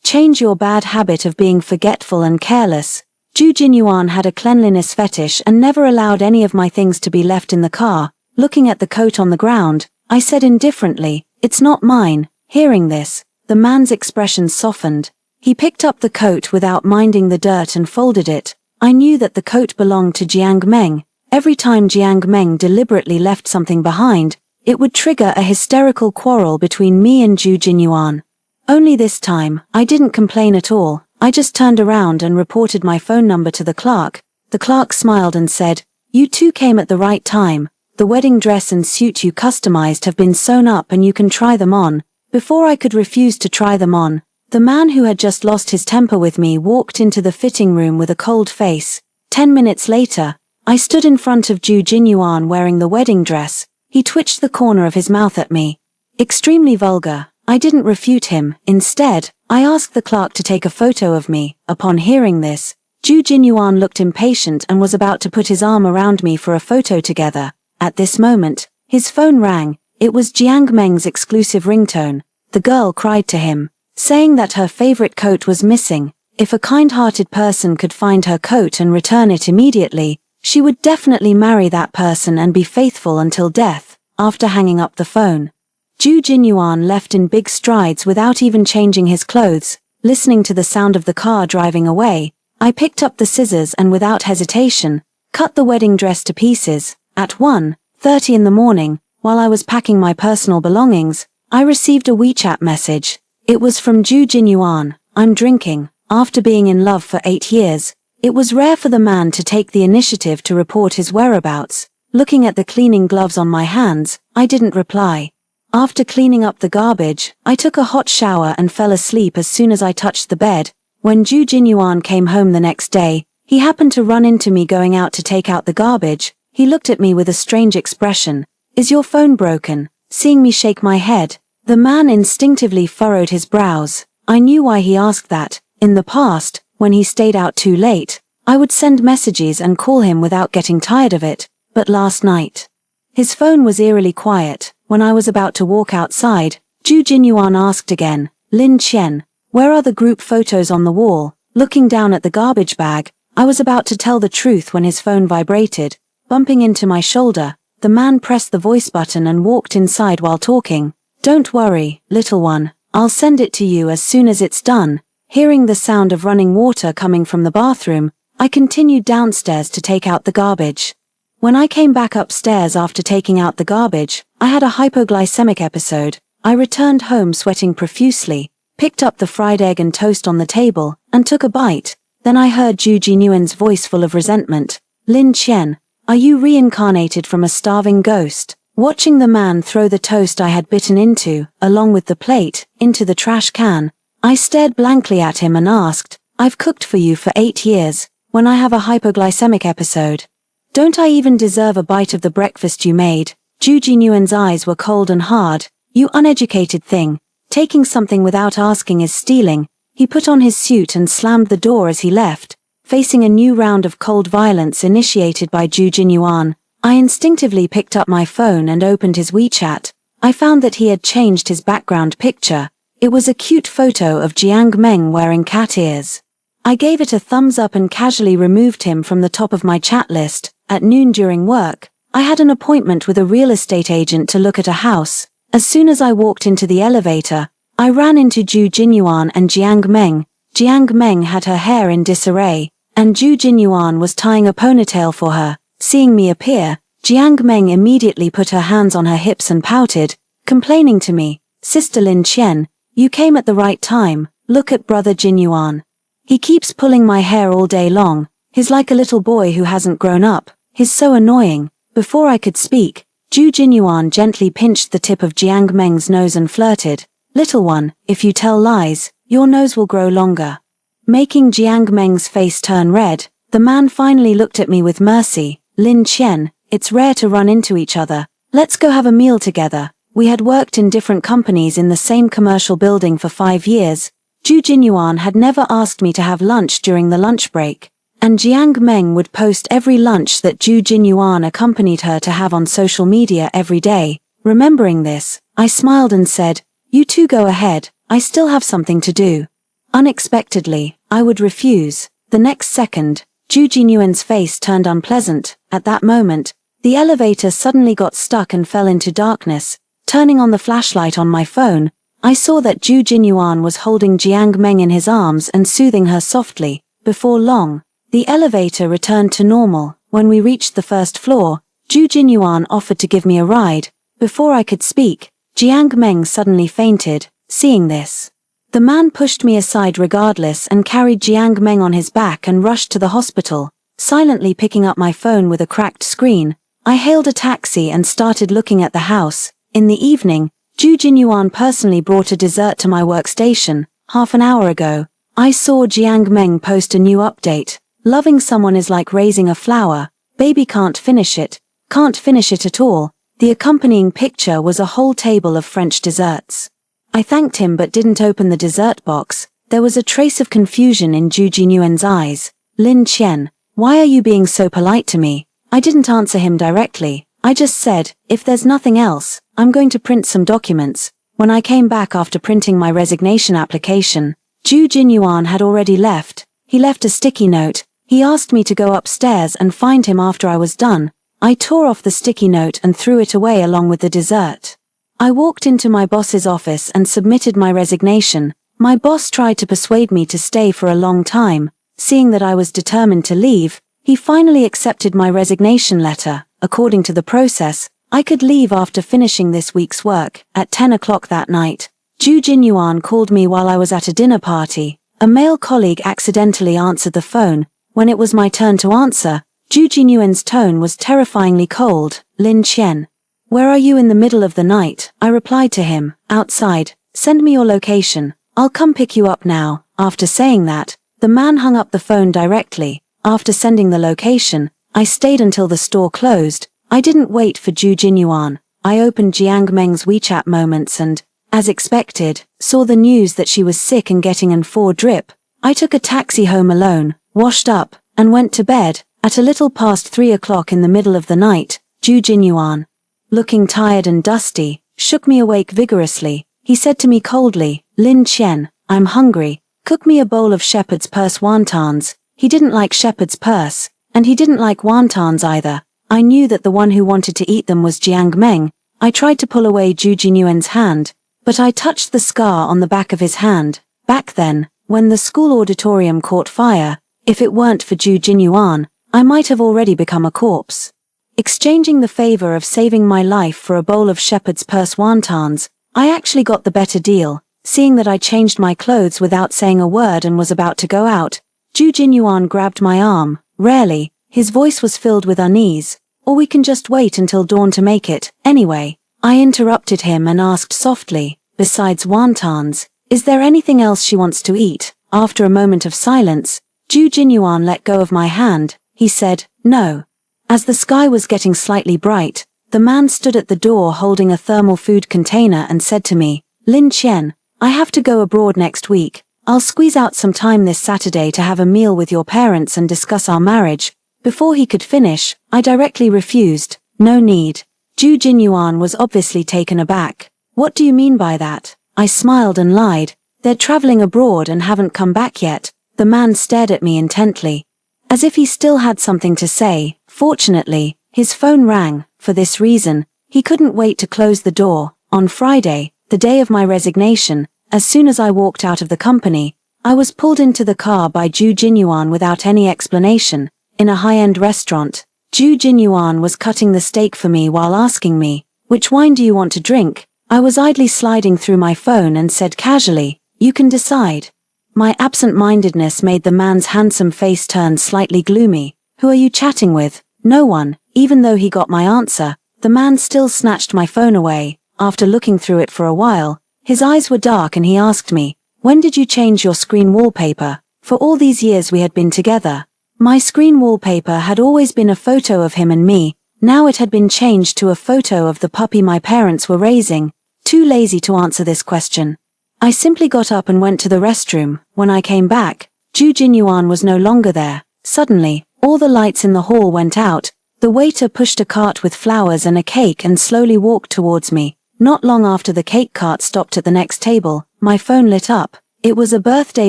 Change your bad habit of being forgetful and careless. Zhu Jinyuan had a cleanliness fetish and never allowed any of my things to be left in the car. Looking at the coat on the ground, I said indifferently, "It's not mine." Hearing this, the man's expression softened. He picked up the coat without minding the dirt and folded it. I knew that the coat belonged to Jiang Meng. Every time Jiang Meng deliberately left something behind, it would trigger a hysterical quarrel between me and Zhu Jinyuan. Only this time, I didn't complain at all. I just turned around and reported my phone number to the clerk. The clerk smiled and said, "You two came at the right time. The wedding dress and suit you customized have been sewn up and you can try them on." Before I could refuse to try them on, the man who had just lost his temper with me walked into the fitting room with a cold face. 10 minutes later, I stood in front of Zhu Jinyuan wearing the wedding dress. He twitched the corner of his mouth at me. Extremely vulgar. I didn't refute him. Instead, I asked the clerk to take a photo of me. Upon hearing this, Zhu Jinyuan looked impatient and was about to put his arm around me for a photo together. At this moment, his phone rang. It was Jiang Meng's exclusive ringtone. The girl cried to him, saying that her favorite coat was missing. If a kind-hearted person could find her coat and return it immediately, she would definitely marry that person and be faithful until death. After hanging up the phone, Zhu Jinyuan left in big strides without even changing his clothes. Listening to the sound of the car driving away, I picked up the scissors and without hesitation, cut the wedding dress to pieces. At 1:30 in the morning, while I was packing my personal belongings, I received a WeChat message. It was from Zhu Jinyuan. "I'm drinking." After being in love for 8 years, it was rare for the man to take the initiative to report his whereabouts. Looking at the cleaning gloves on my hands, I didn't reply. After cleaning up the garbage, I took a hot shower and fell asleep as soon as I touched the bed. When Zhu Jinyuan came home the next day, he happened to run into me going out to take out the garbage. He looked at me with a strange expression. "Is your phone broken?" Seeing me shake my head, the man instinctively furrowed his brows. I knew why he asked that. In the past, when he stayed out too late, I would send messages and call him without getting tired of it. But last night, his phone was eerily quiet. When I was about to walk outside, Zhu Jinyuan asked again, "Lin Qian, where are the group photos on the wall?" Looking down at the garbage bag, I was about to tell the truth when his phone vibrated. Bumping into my shoulder, the man pressed the voice button and walked inside while talking. "Don't worry, little one, I'll send it to you as soon as it's done." Hearing the sound of running water coming from the bathroom, I continued downstairs to take out the garbage. When I came back upstairs after taking out the garbage, I had a hypoglycemic episode. I returned home sweating profusely, picked up the fried egg and toast on the table, and took a bite. Then I heard Zhu Jinyuan's voice full of resentment. "Lin Qian, Are you reincarnated from a starving ghost? Watching the man throw the toast I had bitten into, along with the plate, into the trash can, I stared blankly at him and asked, I've cooked for you for 8 years, when I have a hypoglycemic episode. Don't I even deserve a bite of the breakfast you made? Ju Jinyuan's eyes were cold and hard. You uneducated thing. Taking something without asking is stealing. He put on his suit and slammed the door as he left, facing a new round of cold violence initiated by Ju Jinyuan. I instinctively picked up my phone and opened his WeChat. I found that he had changed his background picture. It was a cute photo of Jiang Meng wearing cat ears. I gave it a thumbs up and casually removed him from the top of my chat list. At noon during work, I had an appointment with a real estate agent to look at a house. As soon as I walked into the elevator, I ran into Ju Jinyuan and Jiang Meng. Jiang Meng had her hair in disarray, and Ju Jinyuan was tying a ponytail for her. Seeing me appear, Jiang Meng immediately put her hands on her hips and pouted, complaining to me, Sister Lin Qian, you came at the right time, look at brother Jinyuan. He keeps pulling my hair all day long, he's like a little boy who hasn't grown up, he's so annoying. Before I could speak, Ju Jinyuan gently pinched the tip of Jiang Meng's nose and flirted, little one, if you tell lies, your nose will grow longer. Making Jiang Meng's face turn red, the man finally looked at me with mercy, Lin Qian, it's rare to run into each other, let's go have a meal together. We had worked in different companies in the same commercial building for 5 years. Ju Jinyuan had never asked me to have lunch during the lunch break, and Jiang Meng would post every lunch that Ju Jinyuan accompanied her to have on social media every day. Remembering this, I smiled and said, you two go ahead, I still have something to do. Unexpectedly, I would refuse. The next second, Ju Jinyuan's face turned unpleasant. At that moment, the elevator suddenly got stuck and fell into darkness. Turning on the flashlight on my phone, I saw that Ju Jinyuan was holding Jiang Meng in his arms and soothing her softly. Before long, the elevator returned to normal. When we reached the first floor, Ju Jinyuan offered to give me a ride. Before I could speak, Jiang Meng suddenly fainted. Seeing this, the man pushed me aside regardless and carried Jiang Meng on his back and rushed to the hospital. Silently picking up my phone with a cracked screen, I hailed a taxi and started looking at the house. In the evening, Ju Jinyuan personally brought a dessert to my workstation. Half an hour ago, I saw Jiang Meng post a new update. Loving someone is like raising a flower. Baby can't finish it at all. The accompanying picture was a whole table of French desserts. I thanked him but didn't open the dessert box. There was a trace of confusion in Ju Jinyuan's eyes. Lin Qian, why are you being so polite to me? I didn't answer him directly. I just said, if there's nothing else, I'm going to print some documents. When I came back after printing my resignation application, Ju Jinyuan had already left. He left a sticky note. He asked me to go upstairs and find him after I was done. I tore off the sticky note and threw it away along with the dessert. I walked into my boss's office and submitted my resignation. My boss tried to persuade me to stay for a long time. Seeing that I was determined to leave, he finally accepted my resignation letter. According to the process, I could leave after finishing this week's work. At 10 o'clock that night, Ju Jinyuan called me while I was at a dinner party. A male colleague accidentally answered the phone. When it was my turn to answer, Ju Jinyuan's tone was terrifyingly cold. Lin Qian, where are you in the middle of the night? I replied to him, outside. Send me your location. I'll come pick you up now. After saying that, the man hung up the phone directly. After sending the location, I stayed until the store closed. I didn't wait for Ju Jinyuan. I opened Jiang Meng's WeChat moments and, as expected, saw the news that she was sick and getting an 4 drip. I took a taxi home alone, washed up, and went to bed. At a little past 3 o'clock in the middle of the night, Ju Jinyuan, looking tired and dusty, shook me awake vigorously. He said to me coldly, Lin Qian, I'm hungry. Cook me a bowl of shepherd's purse wontons. He didn't like shepherd's purse, and he didn't like wontons either. I knew that the one who wanted to eat them was Jiang Meng. I tried to pull away Ju Jinyuan's hand, but I touched the scar on the back of his hand. Back then, when the school auditorium caught fire, if it weren't for Ju Jinyuan, I might have already become a corpse. Exchanging the favor of saving my life for a bowl of shepherd's purse wontons, I actually got the better deal. Seeing that I changed my clothes without saying a word and was about to go out, Ju Jinyuan grabbed my arm. Rarely, His voice was filled with unease. Or we can just wait until dawn to make it. Anyway, I interrupted him and asked softly, besides wontons, is there anything else she wants to eat? After a moment of silence, Ju Jinyuan let go of my hand. He said, no. As the sky was getting slightly bright, the man stood at the door holding a thermal food container and said to me, Lin Qian, I have to go abroad next week. I'll squeeze out some time this Saturday to have a meal with your parents and discuss our marriage. Before he could finish, I directly refused. No need. Ju Jinyuan was obviously taken aback. What do you mean by that? I smiled and lied. They're traveling abroad and haven't come back yet. The man stared at me intently, as if he still had something to say. Fortunately, his phone rang. For this reason, he couldn't wait to close the door. On Friday, the day of my resignation, as soon as I walked out of the company, I was pulled into the car by Ju Jinyuan without any explanation. In a high-end restaurant, Ju Jinyuan was cutting the steak for me while asking me, which wine do you want to drink? I was idly sliding through my phone and said casually, you can decide. My absent-mindedness made the man's handsome face turn slightly gloomy. Who are you chatting with? No one. Even though he got my answer, the man still snatched my phone away. After looking through it for a while, his eyes were dark and he asked me, when did you change your screen wallpaper? For all these years we had been together. My screen wallpaper had always been a photo of him and me. Now it had been changed to a photo of the puppy my parents were raising. Too lazy to answer this question. I simply got up and went to the restroom. When I came back, Ju Jinyuan was no longer there. Suddenly, all the lights in the hall went out. The waiter pushed a cart with flowers and a cake and slowly walked towards me. Not long after the cake cart stopped at the next table, my phone lit up. It was a birthday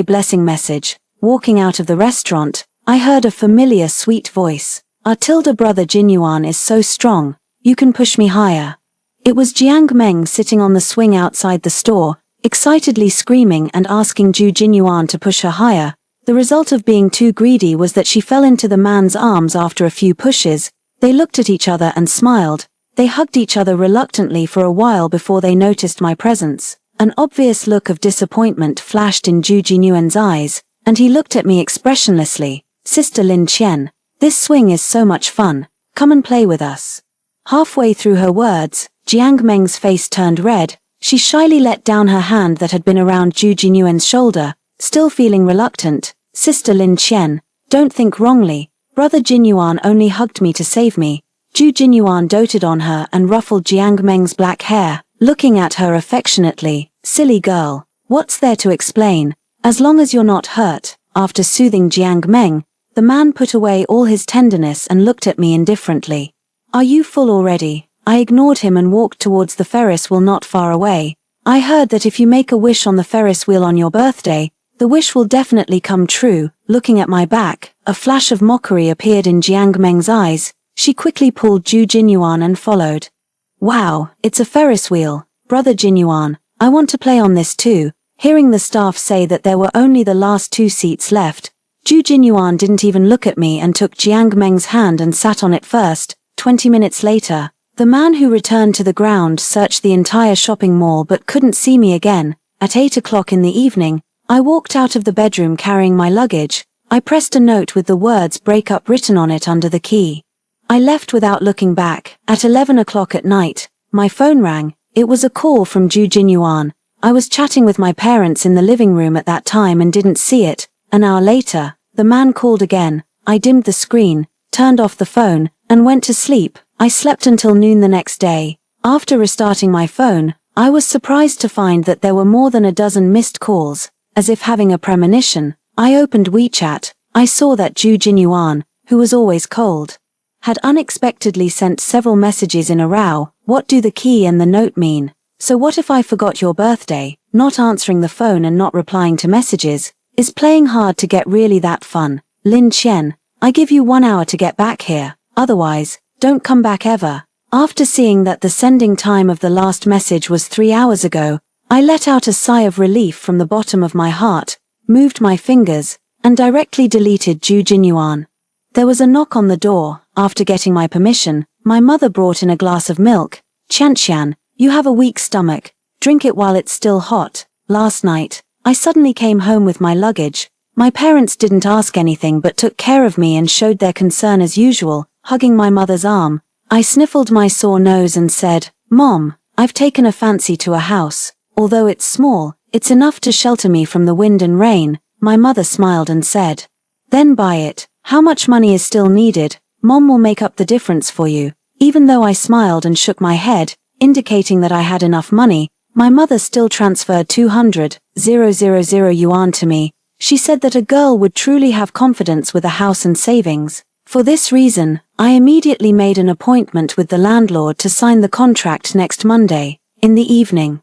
blessing message. Walking out of the restaurant, I heard a familiar sweet voice. Our brother Jinyuan is so strong. You can push me higher. It was Jiang Meng sitting on the swing outside the store, excitedly screaming and asking Ju Jinyuan to push her higher. The result of being too greedy was that she fell into the man's arms after a few pushes. They looked at each other and smiled. They hugged each other reluctantly for a while before they noticed my presence. An obvious look of disappointment flashed in Ju Jinyuan's eyes, and he looked at me expressionlessly. Sister Lin Qian, this swing is so much fun. Come and play with us. Halfway through her words, Jiang Meng's face turned red. She shyly let down her hand that had been around Ju Jinyuan's shoulder, still feeling reluctant. Sister Lin Qian, don't think wrongly. Brother Jinyuan only hugged me to save me. Ju Jinyuan doted on her and ruffled Jiang Meng's black hair, looking at her affectionately. Silly girl, what's there to explain? As long as you're not hurt. After soothing Jiang Meng, the man put away all his tenderness and looked at me indifferently. Are you full already? I ignored him and walked towards the Ferris wheel not far away. I heard that if you make a wish on the Ferris wheel on your birthday, the wish will definitely come true. Looking at my back, a flash of mockery appeared in Jiang Meng's eyes. She quickly pulled Ju Jinyuan and followed. Wow, it's a Ferris wheel. Brother Jinyuan, I want to play on this too. Hearing the staff say that there were only the last 2 seats left, Ju Jinyuan didn't even look at me and took Jiang Meng's hand and sat on it first. 20 minutes later, the man who returned to the ground searched the entire shopping mall but couldn't see me again. At 8 o'clock in the evening, I walked out of the bedroom carrying my luggage. I pressed a note with the words "break up" written on it under the key. I left without looking back. At 11 o'clock at night, my phone rang. It was a call from Ju Jinyuan. I was chatting with my parents in the living room at that time and didn't see it. An hour later, the man called again. I dimmed the screen, turned off the phone, and went to sleep. I slept until noon the next day. After restarting my phone, I was surprised to find that there were more than a dozen missed calls. As if having a premonition, I opened WeChat. I saw that Ju Jinyuan, who was always cold, had unexpectedly sent several messages in a row. What do the key and the note mean? So what if I forgot your birthday? Not answering the phone and not replying to messages. Is playing hard to get really that fun? Lin Qian, I give you 1 hour to get back here. Otherwise, don't come back ever. After seeing that the sending time of the last message was 3 hours ago, I let out a sigh of relief from the bottom of my heart, moved my fingers, and directly deleted Ju Jinyuan. There was a knock on the door. After getting my permission, my mother brought in a glass of milk. Qian, you have a weak stomach. Drink it while it's still hot. Last night, I suddenly came home with my luggage. My parents didn't ask anything but took care of me and showed their concern as usual, hugging my mother's arm. I sniffled my sore nose and said, "Mom, I've taken a fancy to a house. Although it's small, it's enough to shelter me from the wind and rain." My mother smiled and said, "Then buy it. How much money is still needed? Mom will make up the difference for you." Even though I smiled and shook my head, indicating that I had enough money, my mother still transferred 200,000 yuan to me. She said that a girl would truly have confidence with a house and savings. For this reason, I immediately made an appointment with the landlord to sign the contract next Monday. In the evening,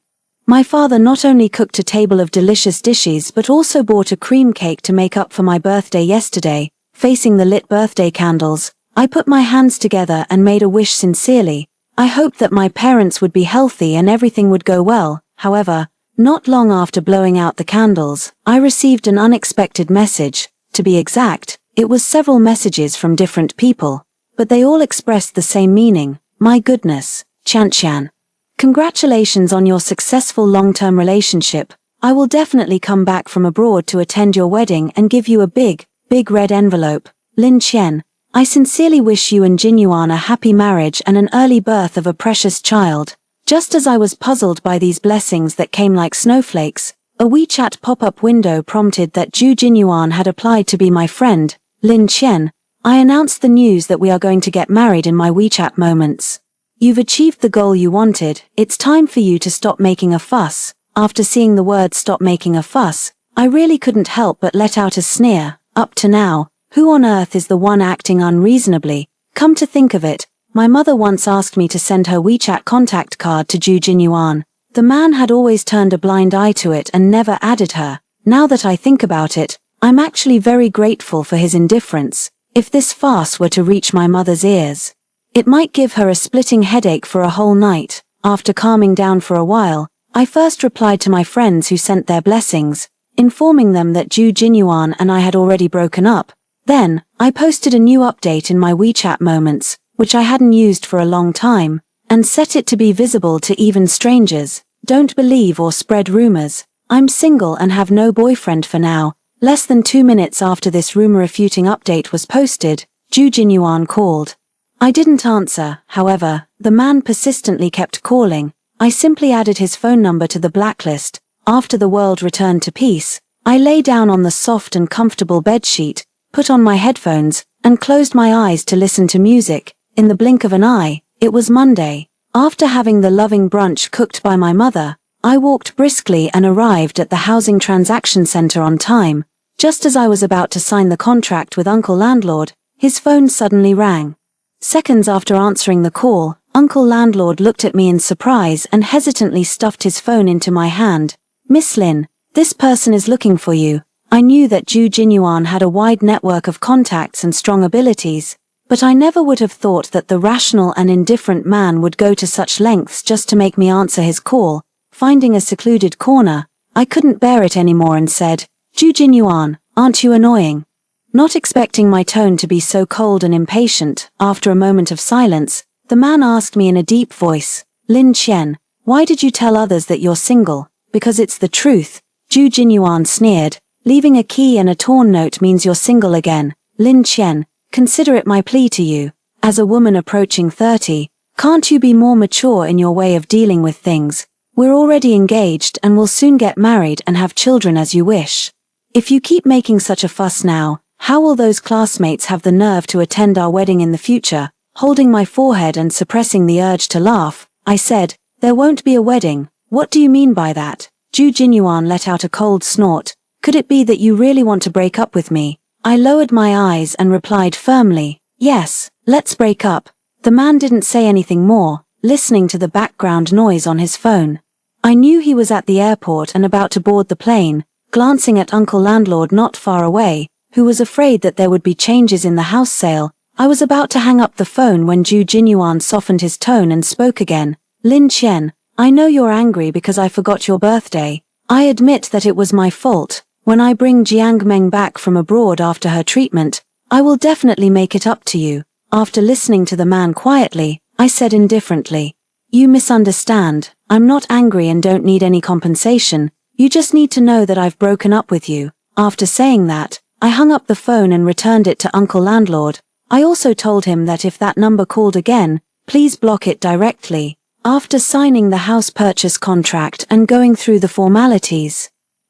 my father not only cooked a table of delicious dishes but also bought a cream cake to make up for my birthday yesterday. Facing the lit birthday candles, I put my hands together and made a wish sincerely. I hoped that my parents would be healthy and everything would go well. However, not long after blowing out the candles, I received an unexpected message. To be exact, it was several messages from different people, but they all expressed the same meaning. My goodness, Chan. Congratulations on your successful long-term relationship. I will definitely come back from abroad to attend your wedding and give you a big red envelope. Lin Chen, I sincerely wish you and Jinyuan a happy marriage and an early birth of a precious child. Just as I was puzzled by these blessings that came like snowflakes, a WeChat pop-up window prompted that Zhu Jinyuan had applied to be my friend. Lin Chen, I announced the news that we are going to get married in my WeChat moments. You've achieved the goal you wanted. It's time for you to stop making a fuss. After seeing the word "stop making a fuss," I really couldn't help but let out a sneer. Up to now, who on earth is the one acting unreasonably? Come to think of it, my mother once asked me to send her WeChat contact card to Zhu Jinyuan. The man had always turned a blind eye to it and never added her. Now that I think about it, I'm actually very grateful for his indifference. If this farce were to reach my mother's ears, it might give her a splitting headache for a whole night. After calming down for a while, I first replied to my friends who sent their blessings, informing them that Zhu Jinyuan and I had already broken up. Then, I posted a new update in my WeChat moments, which I hadn't used for a long time, and set it to be visible to even strangers. Don't believe or spread rumors. I'm single and have no boyfriend for now. Less than 2 minutes after this rumor-refuting update was posted, Zhu Jinyuan called. I didn't answer, however, the man persistently kept calling. I simply added his phone number to the blacklist. After the world returned to peace, I lay down on the soft and comfortable bedsheet, put on my headphones, and closed my eyes to listen to music. In the blink of an eye, it was Monday. After having the loving brunch cooked by my mother, I walked briskly and arrived at the housing transaction center on time. Just as I was about to sign the contract with Uncle Landlord, his phone suddenly rang. Seconds after answering the call, Uncle Landlord looked at me in surprise and hesitantly stuffed his phone into my hand. "Miss Lin, this person is looking for you." I knew that Zhu Jinyuan had a wide network of contacts and strong abilities, but I never would have thought that the rational and indifferent man would go to such lengths just to make me answer his call. Finding a secluded corner, I couldn't bear it anymore and said, "Zhu Jinyuan, aren't you annoying?" Not expecting my tone to be so cold and impatient, after a moment of silence, the man asked me in a deep voice, "Lin Chen, why did you tell others that you're single?" "Because it's the truth," Zhu Jinyuan sneered. "Leaving a key and a torn note means you're single again. Lin Chen, consider it my plea to you. As a woman approaching 30, can't you be more mature in your way of dealing with things? We're already engaged and will soon get married and have children as you wish. If you keep making such a fuss now, how will those classmates have the nerve to attend our wedding in the future?" Holding my forehead and suppressing the urge to laugh, I said, "There won't be a wedding. What do you mean by that?" Zhu Jinyuan let out a cold snort. "Could it be that you really want to break up with me?" I lowered my eyes and replied firmly, "Yes, let's break up." The man didn't say anything more, listening to the background noise on his phone. I knew he was at the airport and about to board the plane, glancing at Uncle Landlord not far away, who was afraid that there would be changes in the house sale. I was about to hang up the phone when Zhu Jinyuan softened his tone and spoke again. "Lin Chen, I know you're angry because I forgot your birthday. I admit that it was my fault. When I bring Jiang Meng back from abroad after her treatment, I will definitely make it up to you." After listening to the man quietly, I said indifferently, "You misunderstand. I'm not angry and don't need any compensation. You just need to know that I've broken up with you." After saying that, I hung up the phone and returned it to Uncle Landlord. I also told him that if that number called again, please block it directly. After signing the house purchase contract and going through the formalities,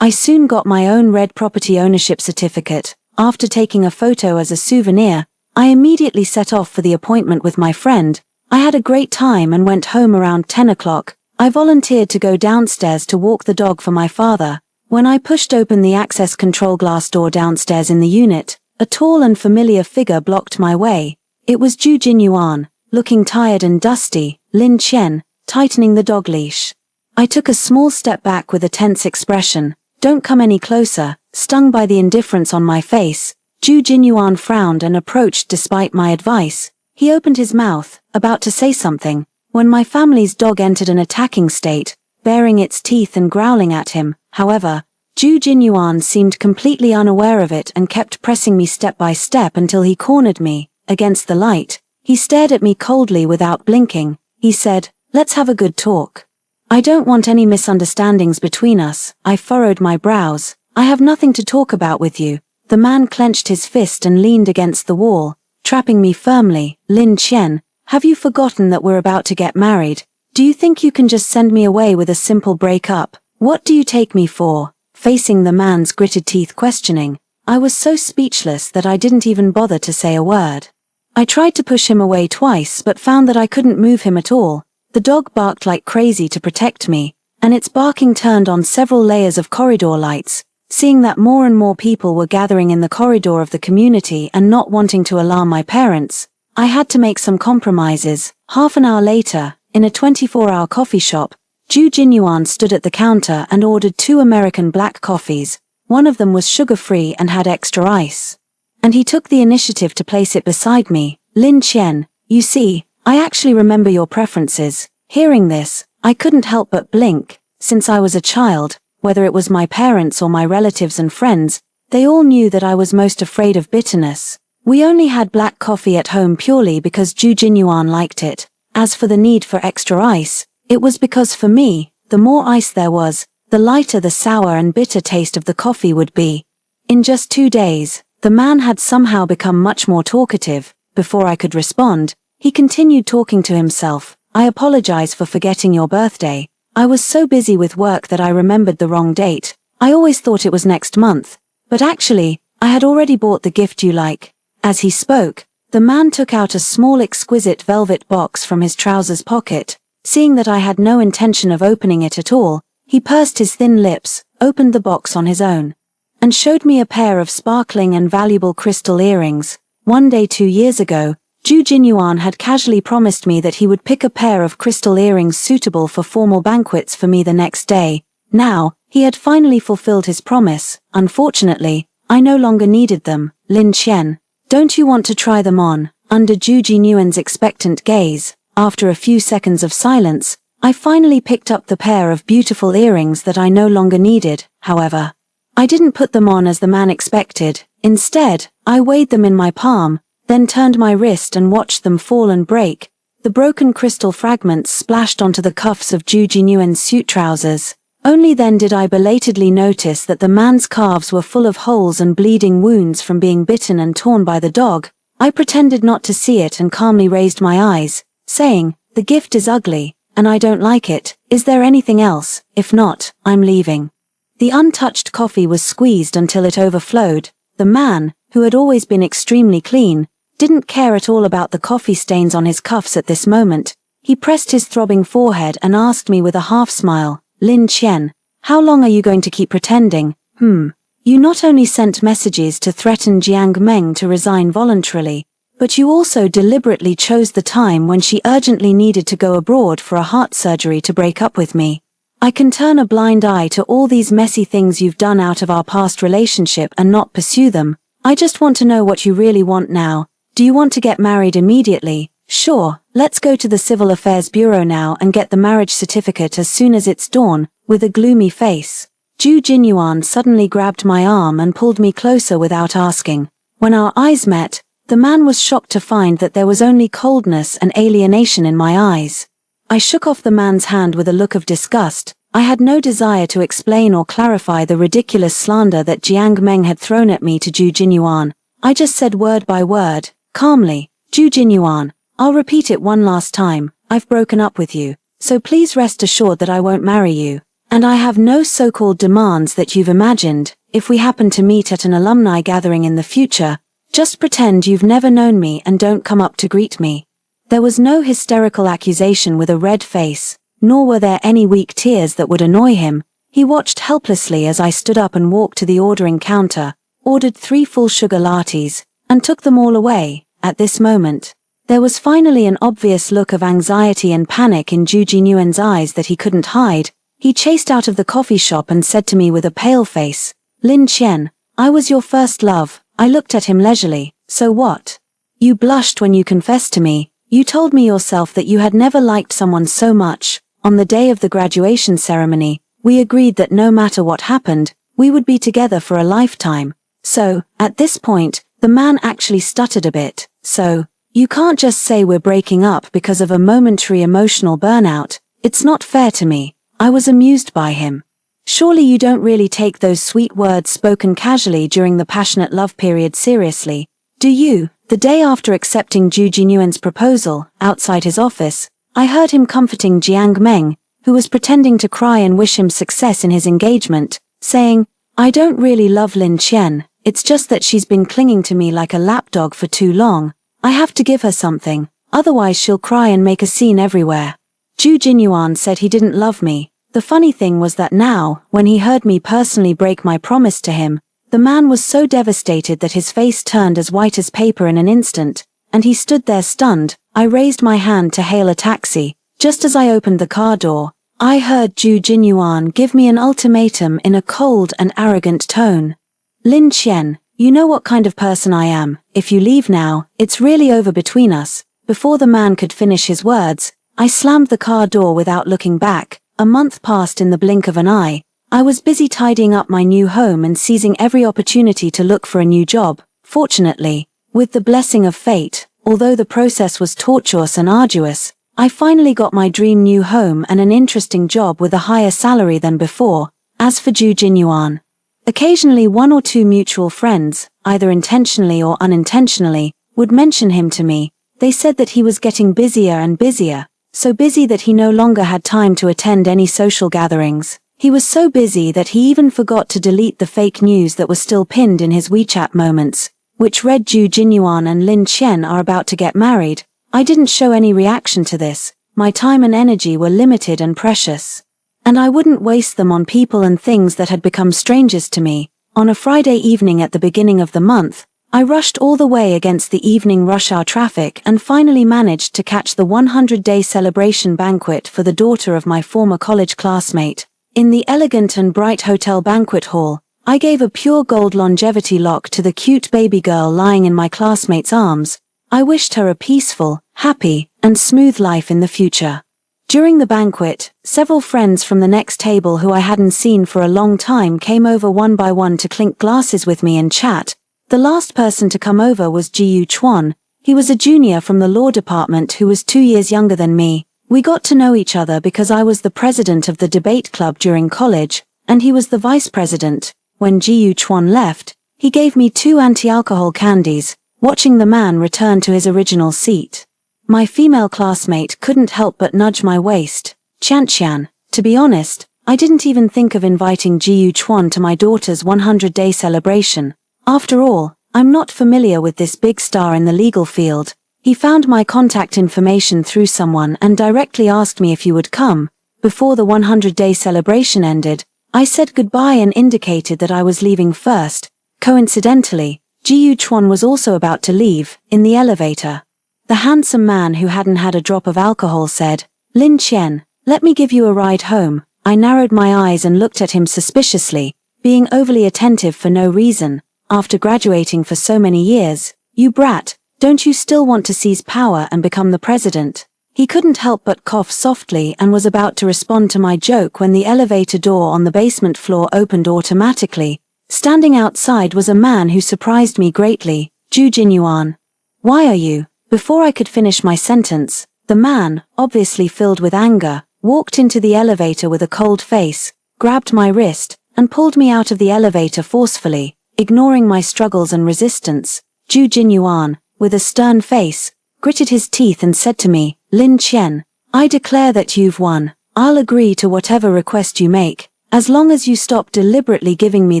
I soon got my own red property ownership certificate. After taking a photo as a souvenir, I immediately set off for the appointment with my friend. I had a great time and went home around 10 o'clock. I volunteered to go downstairs to walk the dog for my father. When I pushed open the access control glass door downstairs in the unit, a tall and familiar figure blocked my way. It was Ju Jinyuan, looking tired and dusty, Lin Qian, tightening the dog leash. I took a small step back with a tense expression. Don't come any closer. Stung by the indifference on my face, Ju Jinyuan frowned and approached despite my advice. He opened his mouth, about to say something, when my family's dog entered an attacking state, baring its teeth and growling at him. However, Ju Jinyuan seemed completely unaware of it and kept pressing me step by step until he cornered me, against the light. He stared at me coldly without blinking. He said, "Let's have a good talk. I don't want any misunderstandings between us." I furrowed my brows. "I have nothing to talk about with you." The man clenched his fist and leaned against the wall, trapping me firmly. "Lin Qian, have you forgotten that we're about to get married? Do you think you can just send me away with a simple break-up? What do you take me for?" Facing the man's gritted teeth questioning, I was so speechless that I didn't even bother to say a word. I tried to push him away twice but found that I couldn't move him at all. The dog barked like crazy to protect me, and its barking turned on several layers of corridor lights. Seeing that more and more people were gathering in the corridor of the community and not wanting to alarm my parents, I had to make some compromises. Half an hour later, in a 24-hour coffee shop, Ju Jinyuan stood at the counter and ordered 2 American black coffees. One of them was sugar-free and had extra ice. And he took the initiative to place it beside me. "Lin Qian, you see, I actually remember your preferences." Hearing this, I couldn't help but blink. Since I was a child, whether it was my parents or my relatives and friends, they all knew that I was most afraid of bitterness. We only had black coffee at home purely because Ju Jinyuan liked it. As for the need for extra ice, it was because for me, the more ice there was, the lighter the sour and bitter taste of the coffee would be. In just 2 days, the man had somehow become much more talkative. Before I could respond, he continued talking to himself. "I apologize for forgetting your birthday. I was so busy with work that I remembered the wrong date. I always thought it was next month. But actually, I had already bought the gift you like." As he spoke, the man took out a small exquisite velvet box from his trousers pocket. Seeing that I had no intention of opening it at all, he pursed his thin lips, opened the box on his own, and showed me a pair of sparkling and valuable crystal earrings. One day 2 years ago, Ju Jinyuan had casually promised me that he would pick a pair of crystal earrings suitable for formal banquets for me the next day. Now, he had finally fulfilled his promise. Unfortunately, I no longer needed them. "Lin Qian, don't you want to try them on?" Under Ju Jinyuan's expectant gaze, after a few seconds of silence, I finally picked up the pair of beautiful earrings that I no longer needed. However, I didn't put them on as the man expected. Instead, I weighed them in my palm, then turned my wrist and watched them fall and break. The broken crystal fragments splashed onto the cuffs of Ju Jinyuan's suit trousers. Only then did I belatedly notice that the man's calves were full of holes and bleeding wounds from being bitten and torn by the dog. I pretended not to see it and calmly raised my eyes, saying, "The gift is ugly, and I don't like it. Is there anything else? If not, I'm leaving." The untouched coffee was squeezed until it overflowed. The man, who had always been extremely clean, didn't care at all about the coffee stains on his cuffs at this moment. He pressed his throbbing forehead and asked me with a half-smile, "Lin Qian, how long are you going to keep pretending? You not only sent messages to threaten Jiang Meng to resign voluntarily, but you also deliberately chose the time when she urgently needed to go abroad for a heart surgery to break up with me. I can turn a blind eye to all these messy things you've done out of our past relationship and not pursue them. I just want to know what you really want now. Do you want to get married immediately? Sure, let's go to the Civil Affairs Bureau now and get the marriage certificate as soon as it's dawn." With a gloomy face, Ju Jinyuan suddenly grabbed my arm and pulled me closer without asking. When our eyes met, the man was shocked to find that there was only coldness and alienation in my eyes. I shook off the man's hand with a look of disgust. I had no desire to explain or clarify the ridiculous slander that Jiang Meng had thrown at me to Zhu Jinyuan. I just said word by word, calmly, Zhu Jinyuan, I'll repeat it one last time, I've broken up with you, so please rest assured that I won't marry you, and I have no so-called demands that you've imagined. If we happen to meet at an alumni gathering in the future, just pretend you've never known me and don't come up to greet me. There was no hysterical accusation with a red face, nor were there any weak tears that would annoy him. He watched helplessly as I stood up and walked to the ordering counter, ordered 3 full sugar lattes, and took them all away. At this moment, there was finally an obvious look of anxiety and panic in Zhu Jinyuan's eyes that he couldn't hide. He chased out of the coffee shop and said to me with a pale face, Lin Qian, I was your first love. I looked at him leisurely. So what? You blushed when you confessed to me. You told me yourself that you had never liked someone so much. On the day of the graduation ceremony, we agreed that no matter what happened, we would be together for a lifetime. So, at this point, the man actually stuttered a bit. So, you can't just say we're breaking up because of a momentary emotional burnout. It's not fair to me. I was amused by him. Surely you don't really take those sweet words spoken casually during the passionate love period seriously, do you? The day after accepting Zhu Jinyuan's proposal, outside his office, I heard him comforting Jiang Meng, who was pretending to cry and wish him success in his engagement, saying, I don't really love Lin Qian, it's just that she's been clinging to me like a lapdog for too long. I have to give her something, otherwise she'll cry and make a scene everywhere. Zhu Jinyuan said he didn't love me. The funny thing was that now, when he heard me personally break my promise to him, the man was so devastated that his face turned as white as paper in an instant, and he stood there stunned. I raised my hand to hail a taxi. Just as I opened the car door, I heard Zhu Jinyuan give me an ultimatum in a cold and arrogant tone. Lin Qian, you know what kind of person I am. If you leave now, it's really over between us. Before the man could finish his words, I slammed the car door without looking back. A month passed in the blink of an eye. I was busy tidying up my new home and seizing every opportunity to look for a new job. Fortunately, with the blessing of fate, although the process was tortuous and arduous, I finally got my dream new home and an interesting job with a higher salary than before. As for Zhu Jinyuan, occasionally 1 or 2 mutual friends, either intentionally or unintentionally, would mention him to me. They said that he was getting busier and busier. So busy that he no longer had time to attend any social gatherings. He was so busy that he even forgot to delete the fake news that was still pinned in his WeChat moments, which read Zhu Jinyuan and Lin Qian are about to get married. I didn't show any reaction to this. My time and energy were limited and precious, and I wouldn't waste them on people and things that had become strangers to me. On a Friday evening at the beginning of the month, I rushed all the way against the evening rush hour traffic and finally managed to catch the 100-day celebration banquet for the daughter of my former college classmate. In the elegant and bright hotel banquet hall, I gave a pure gold longevity lock to the cute baby girl lying in my classmate's arms. I wished her a peaceful, happy, and smooth life in the future. During the banquet, several friends from the next table who I hadn't seen for a long time came over one by one to clink glasses with me and chat. The last person to come over was Jiyu Chuan. He was a junior from the law department who was 2 years younger than me. We got to know each other because I was the president of the debate club during college, and he was the vice president. When Jiyu Chuan left, he gave me 2 anti-alcohol candies, watching the man return to his original seat. My female classmate couldn't help but nudge my waist. Qian, to be honest, I didn't even think of inviting Jiyu Chuan to my daughter's 100-day celebration. After all, I'm not familiar with this big star in the legal field. He found my contact information through someone and directly asked me if you would come. Before the 100-day celebration ended, I said goodbye and indicated that I was leaving first. Coincidentally, Jiyu Chuan was also about to leave. In the elevator, the handsome man who hadn't had a drop of alcohol said, Lin Qian, let me give you a ride home. I narrowed my eyes and looked at him suspiciously, being overly attentive for no reason. After graduating for so many years, you brat, don't you still want to seize power and become the president? He couldn't help but cough softly and was about to respond to my joke when the elevator door on the basement floor opened automatically. Standing outside was a man who surprised me greatly, Zhu Jinyuan. Why are you? Before I could finish my sentence, the man, obviously filled with anger, walked into the elevator with a cold face, grabbed my wrist, and pulled me out of the elevator forcefully, ignoring my struggles and resistance. Zhu Jinyuan, with a stern face, gritted his teeth and said to me, "Lin Qian, I declare that you've won. I'll agree to whatever request you make, as long as you stop deliberately giving me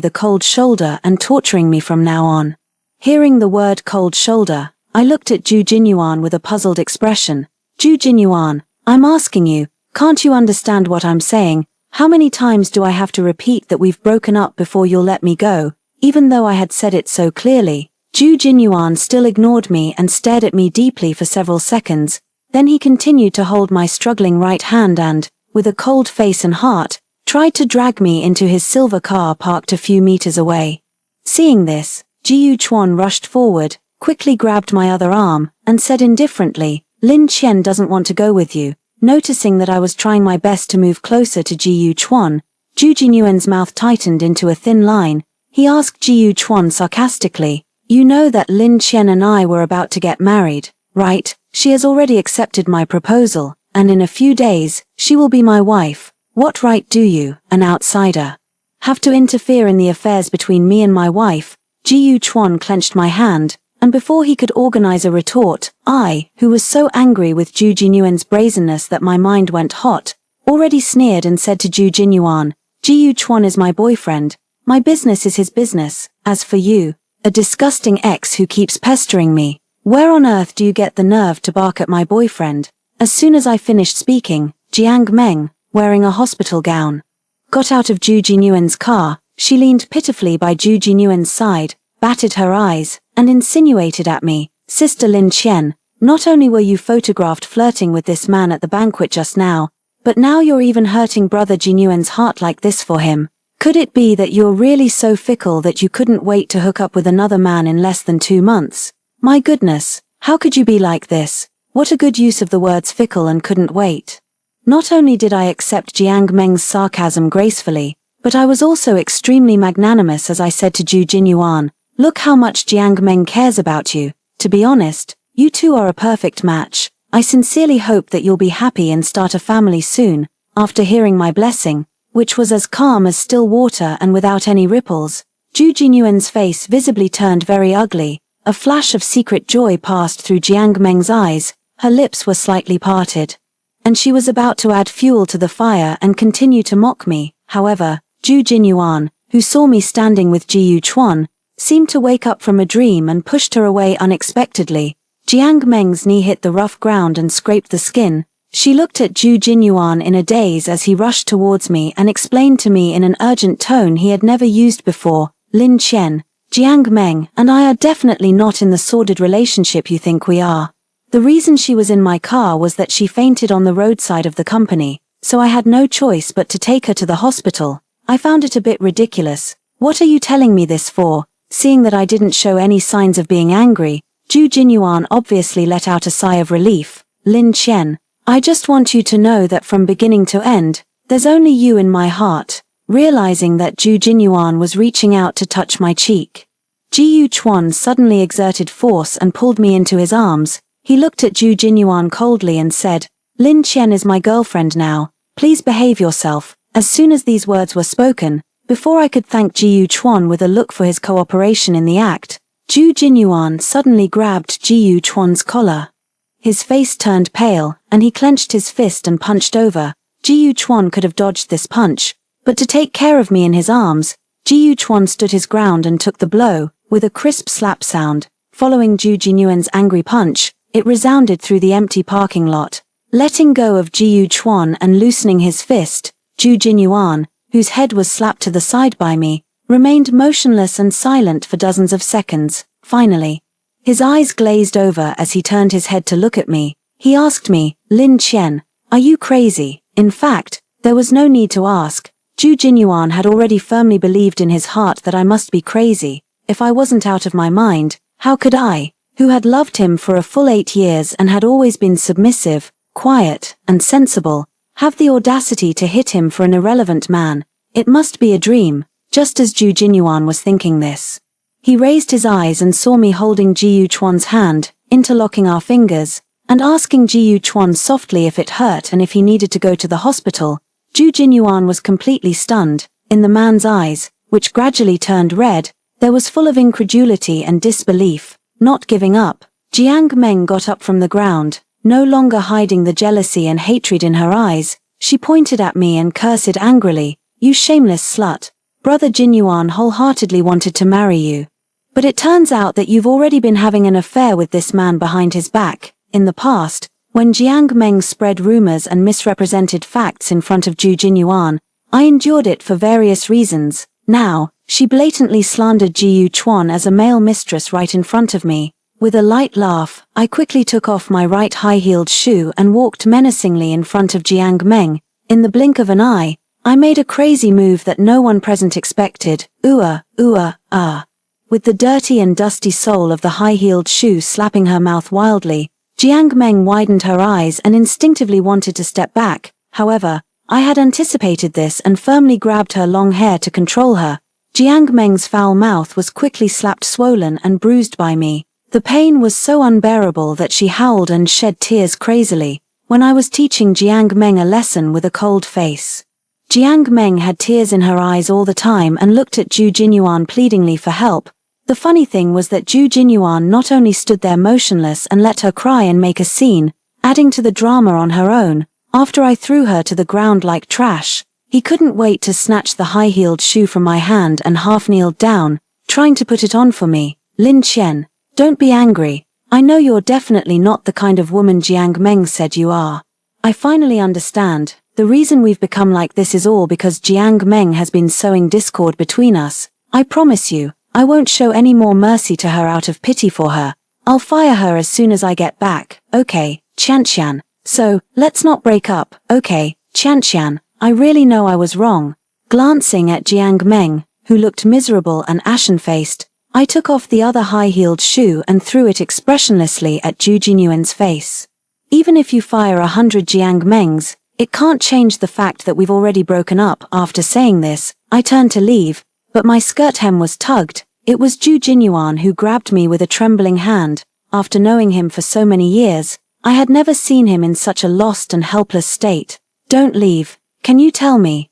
the cold shoulder and torturing me from now on." Hearing the word cold shoulder, I looked at Zhu Jinyuan with a puzzled expression. "Zhu Jinyuan, I'm asking you, can't you understand what I'm saying? How many times do I have to repeat that we've broken up before you'll let me go, even though I had said it so clearly?" Zhu Jinyuan still ignored me and stared at me deeply for several seconds. Then he continued to hold my struggling right hand and, with a cold face and heart, tried to drag me into his silver car parked a few meters away. Seeing this, Jiyu Chuan rushed forward, quickly grabbed my other arm, and said indifferently, "Lin Qian doesn't want to go with you." Noticing that I was trying my best to move closer to Jiyu Chuan, Zhu Jinyuan's mouth tightened into a thin line. He asked Jiyu Chuan sarcastically, "You know that Lin Qian and I were about to get married, right? She has already accepted my proposal, and in a few days, she will be my wife. What right do you, an outsider, have to interfere in the affairs between me and my wife?" Jiyu Chuan clenched my hand, and before he could organize a retort, I, who was so angry with Zhu Jinyuan's brazenness that my mind went hot, already sneered and said to Zhu Jinyuan, "Jiyu Chuan is my boyfriend. My business is his business. As for you, a disgusting ex who keeps pestering me, where on earth do you get the nerve to bark at my boyfriend?" As soon as I finished speaking, Jiang Meng, wearing a hospital gown, got out of Zhu Jinyuan's car. She leaned pitifully by Zhu Jinyuan's side, batted her eyes, and insinuated at me, "Sister Lin Qian, not only were you photographed flirting with this man at the banquet just now, but now you're even hurting brother Jinyuan's heart like this for him. Could it be that you're really so fickle that you couldn't wait to hook up with another man in less than 2 months? My goodness, how could you be like this? What a good use of the words fickle and couldn't wait." Not only did I accept Jiang Meng's sarcasm gracefully, but I was also extremely magnanimous as I said to Zhu Jinyuan, "Look how much Jiang Meng cares about you. To be honest, you two are a perfect match. I sincerely hope that you'll be happy and start a family soon." After hearing my blessing, which was as calm as still water and without any ripples, Zhu Jinyuan's face visibly turned very ugly. A flash of secret joy passed through Jiang Meng's eyes, her lips were slightly parted, and she was about to add fuel to the fire and continue to mock me. However, Zhu Jinyuan, who saw me standing with Jiyu Chuan, seemed to wake up from a dream and pushed her away unexpectedly. Jiang Meng's knee hit the rough ground and scraped the skin. She looked at Zhu Jinyuan in a daze as he rushed towards me and explained to me in an urgent tone he had never used before, "Lin Qian, Jiang Meng and I are definitely not in the sordid relationship you think we are. The reason she was in my car was that she fainted on the roadside of the company, so I had no choice but to take her to the hospital. I found it a bit ridiculous. What are you telling me this for?" Seeing that I didn't show any signs of being angry, Zhu Jinyuan obviously let out a sigh of relief. "Lin Qian, I just want you to know that from beginning to end, there's only you in my heart." Realizing that Zhu Jinyuan was reaching out to touch my cheek, Jiyu Chuan suddenly exerted force and pulled me into his arms. He looked at Zhu Jinyuan coldly and said, "Lin Qian is my girlfriend now. Please behave yourself." As soon as these words were spoken, before I could thank Jiyu Chuan with a look for his cooperation in the act, Zhu Jinyuan suddenly grabbed Jiyu Chuan's collar. His face turned pale, and he clenched his fist and punched over. Jiyu Chuan could have dodged this punch, but to take care of me in his arms, Jiyu Chuan stood his ground and took the blow, with a crisp slap sound. Following Zhu Jinyuan's angry punch, it resounded through the empty parking lot. Letting go of Jiyu Chuan and loosening his fist, Zhu Jinyuan, whose head was slapped to the side by me, remained motionless and silent for dozens of seconds. Finally, his eyes glazed over as he turned his head to look at me. He asked me, "Lin Qian, are you crazy?" In fact, there was no need to ask. Zhu Jinyuan had already firmly believed in his heart that I must be crazy. If I wasn't out of my mind, how could I, who had loved him for a full 8 years and had always been submissive, quiet, and sensible, have the audacity to hit him for an irrelevant man? It must be a dream. Just as Zhu Jinyuan was thinking this, he raised his eyes and saw me holding Jiyu Chuan's hand, interlocking our fingers, and asking Ji Chuan softly if it hurt and if he needed to go to the hospital. Zhu Jinyuan was completely stunned. In the man's eyes, which gradually turned red, there was full of incredulity and disbelief. Not giving up, Jiang Meng got up from the ground, no longer hiding the jealousy and hatred in her eyes. She pointed at me and cursed angrily, "You shameless slut. Brother Jinyuan wholeheartedly wanted to marry you. But it turns out that you've already been having an affair with this man behind his back." In the past, when Jiang Meng spread rumors and misrepresented facts in front of Zhu Jinyuan, I endured it for various reasons. Now, she blatantly slandered Ji Chuan as a male mistress right in front of me. With a light laugh, I quickly took off my right high-heeled shoe and walked menacingly in front of Jiang Meng. In the blink of an eye, I made a crazy move that no one present expected. With the dirty and dusty sole of the high-heeled shoe slapping her mouth wildly, Jiang Meng widened her eyes and instinctively wanted to step back. However, I had anticipated this and firmly grabbed her long hair to control her. Jiang Meng's foul mouth was quickly slapped, swollen and bruised by me. The pain was so unbearable that she howled and shed tears crazily. When I was teaching Jiang Meng a lesson with a cold face, Jiang Meng had tears in her eyes all the time and looked at Zhu Jinyuan pleadingly for help. The funny thing was that Zhu Jinyuan not only stood there motionless and let her cry and make a scene, adding to the drama on her own. After I threw her to the ground like trash, he couldn't wait to snatch the high-heeled shoe from my hand and half-kneeled down, trying to put it on for me. "Lin Qian, don't be angry. I know you're definitely not the kind of woman Jiang Meng said you are. I finally understand. The reason we've become like this is all because Jiang Meng has been sowing discord between us. I promise you, I won't show any more mercy to her out of pity for her. I'll fire her as soon as I get back. Okay, Qian. So, let's not break up, okay, Qian. I really know I was wrong." Glancing at Jiang Meng, who looked miserable and ashen-faced, I took off the other high-heeled shoe and threw it expressionlessly at Zhu Jinyuan's face. Even if you fire 100 Jiang Mengs, it can't change the fact that we've already broken up. After saying this, I turned to leave, but my skirt hem was tugged. It was Zhu Jinyuan who grabbed me with a trembling hand. After knowing him for so many years, I had never seen him in such a lost and helpless state. "Don't leave. Can you tell me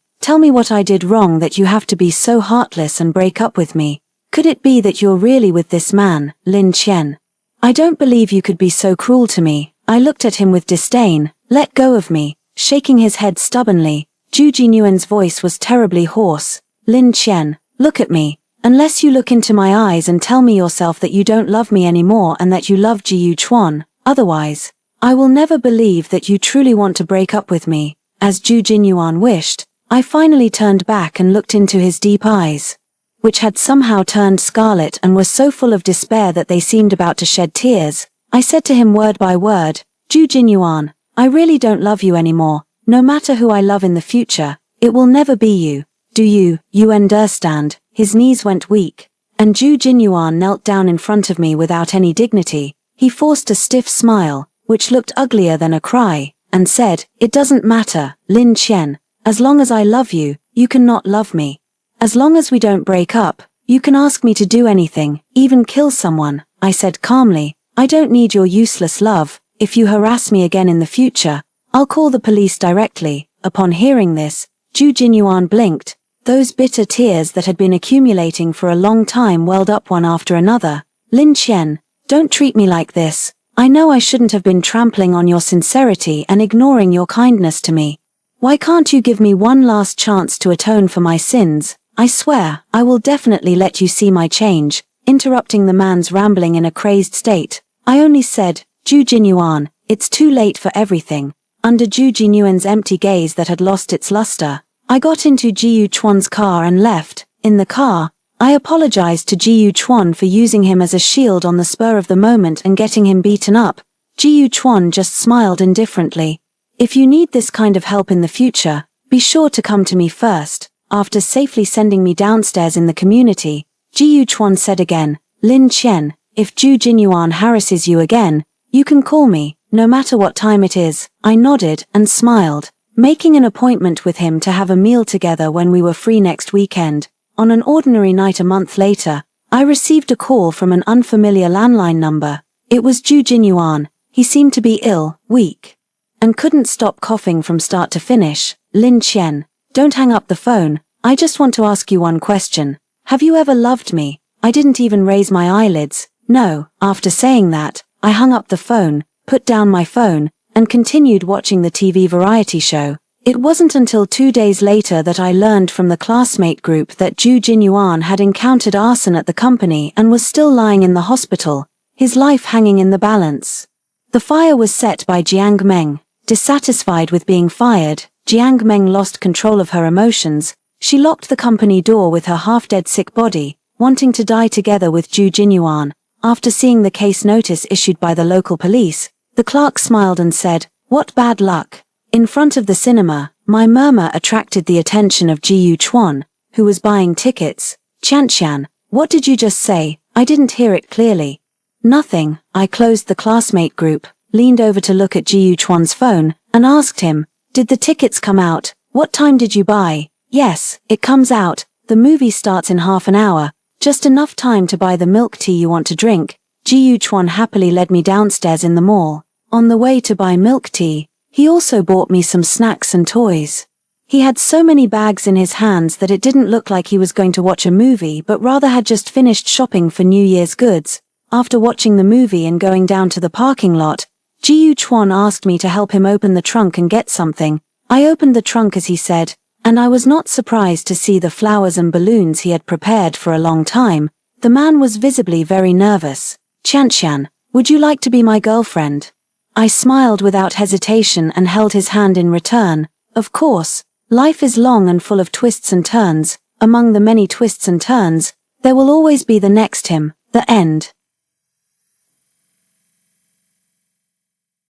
what I did wrong that you have to be so heartless and break up with me? Could it be that you're really with this man, Lin Qian? I don't believe you could be so cruel to me." I looked at him with disdain. "Let go of me." Shaking his head stubbornly, Zhu Jinyuan's voice was terribly hoarse. "Lin Qian, look at me. Unless you look into my eyes and tell me yourself that you don't love me anymore and that you love Ji Chuan, otherwise, I will never believe that you truly want to break up with me." As Zhu Jinyuan wished, I finally turned back and looked into his deep eyes, which had somehow turned scarlet and were so full of despair that they seemed about to shed tears. I said to him word by word, "Zhu Jinyuan, I really don't love you anymore. No matter who I love in the future, it will never be you. Do you understand?" His knees went weak, and Zhu Jinyuan knelt down in front of me without any dignity. He forced a stiff smile, which looked uglier than a cry, and said, "It doesn't matter, Lin Qian. As long as I love you, you cannot love me. As long as we don't break up, you can ask me to do anything, even kill someone." I said calmly, "I don't need your useless love. If you harass me again in the future, I'll call the police directly." Upon hearing this, Zhu Jinyuan blinked. Those bitter tears that had been accumulating for a long time welled up one after another. "Lin Qian, don't treat me like this. I know I shouldn't have been trampling on your sincerity and ignoring your kindness to me. Why can't you give me one last chance to atone for my sins? I swear, I will definitely let you see my change." Interrupting the man's rambling in a crazed state, I only said, "Zhu Jinyuan, it's too late for everything." Under Zhu Jinyuan's empty gaze that had lost its luster, I got into Ji Chuan's car and left. In the car, I apologized to Ji Chuan for using him as a shield on the spur of the moment and getting him beaten up. Ji Chuan just smiled indifferently. "If you need this kind of help in the future, be sure to come to me first." After safely sending me downstairs in the community, Ji Chuan said again, "Lin Qian, if Zhu Jinyuan harasses you again, you can call me, no matter what time it is." I nodded and smiled, making an appointment with him to have a meal together when we were free next weekend. On an ordinary night a month later, I received a call from an unfamiliar landline number. It was Zhu Jinyuan. He seemed to be ill, weak, and couldn't stop coughing from start to finish. Lin Chen, don't hang up the phone, I just want to ask you one question. Have you ever loved me? I didn't even raise my eyelids. No. After saying that, I hung up the phone, put down my phone, and continued watching the TV variety show. It wasn't until 2 days later that I learned from the classmate group that Zhu Jinyuan had encountered arson at the company and was still lying in the hospital, his life hanging in the balance. The fire was set by Jiang Meng. Dissatisfied with being fired, Jiang Meng lost control of her emotions. She locked the company door with her half-dead sick body, wanting to die together with Zhu Jinyuan. After seeing the case notice issued by the local police, the clerk smiled and said, "What bad luck." In front of the cinema, my murmur attracted the attention of Jiyu Chuan, who was buying tickets. "Chanshan, what did you just say? I didn't hear it clearly." "Nothing." I closed the classmate group, leaned over to look at Jiyu Chuan's phone, and asked him, "Did the tickets come out? What time did you buy?" "Yes, it comes out. The movie starts in half an hour. Just enough time to buy the milk tea you want to drink." Jiyu Chuan happily led me downstairs in the mall. On the way to buy milk tea, he also bought me some snacks and toys. He had so many bags in his hands that it didn't look like he was going to watch a movie but rather had just finished shopping for New Year's goods. After watching the movie and going down to the parking lot, Jiyu Chuan asked me to help him open the trunk and get something. I opened the trunk as he said, and I was not surprised to see the flowers and balloons he had prepared for a long time. The man was visibly very nervous. "Chanshan, would you like to be my girlfriend?" I smiled without hesitation and held his hand in return. Of course, life is long and full of twists and turns. Among the many twists and turns, there will always be the next him, the end.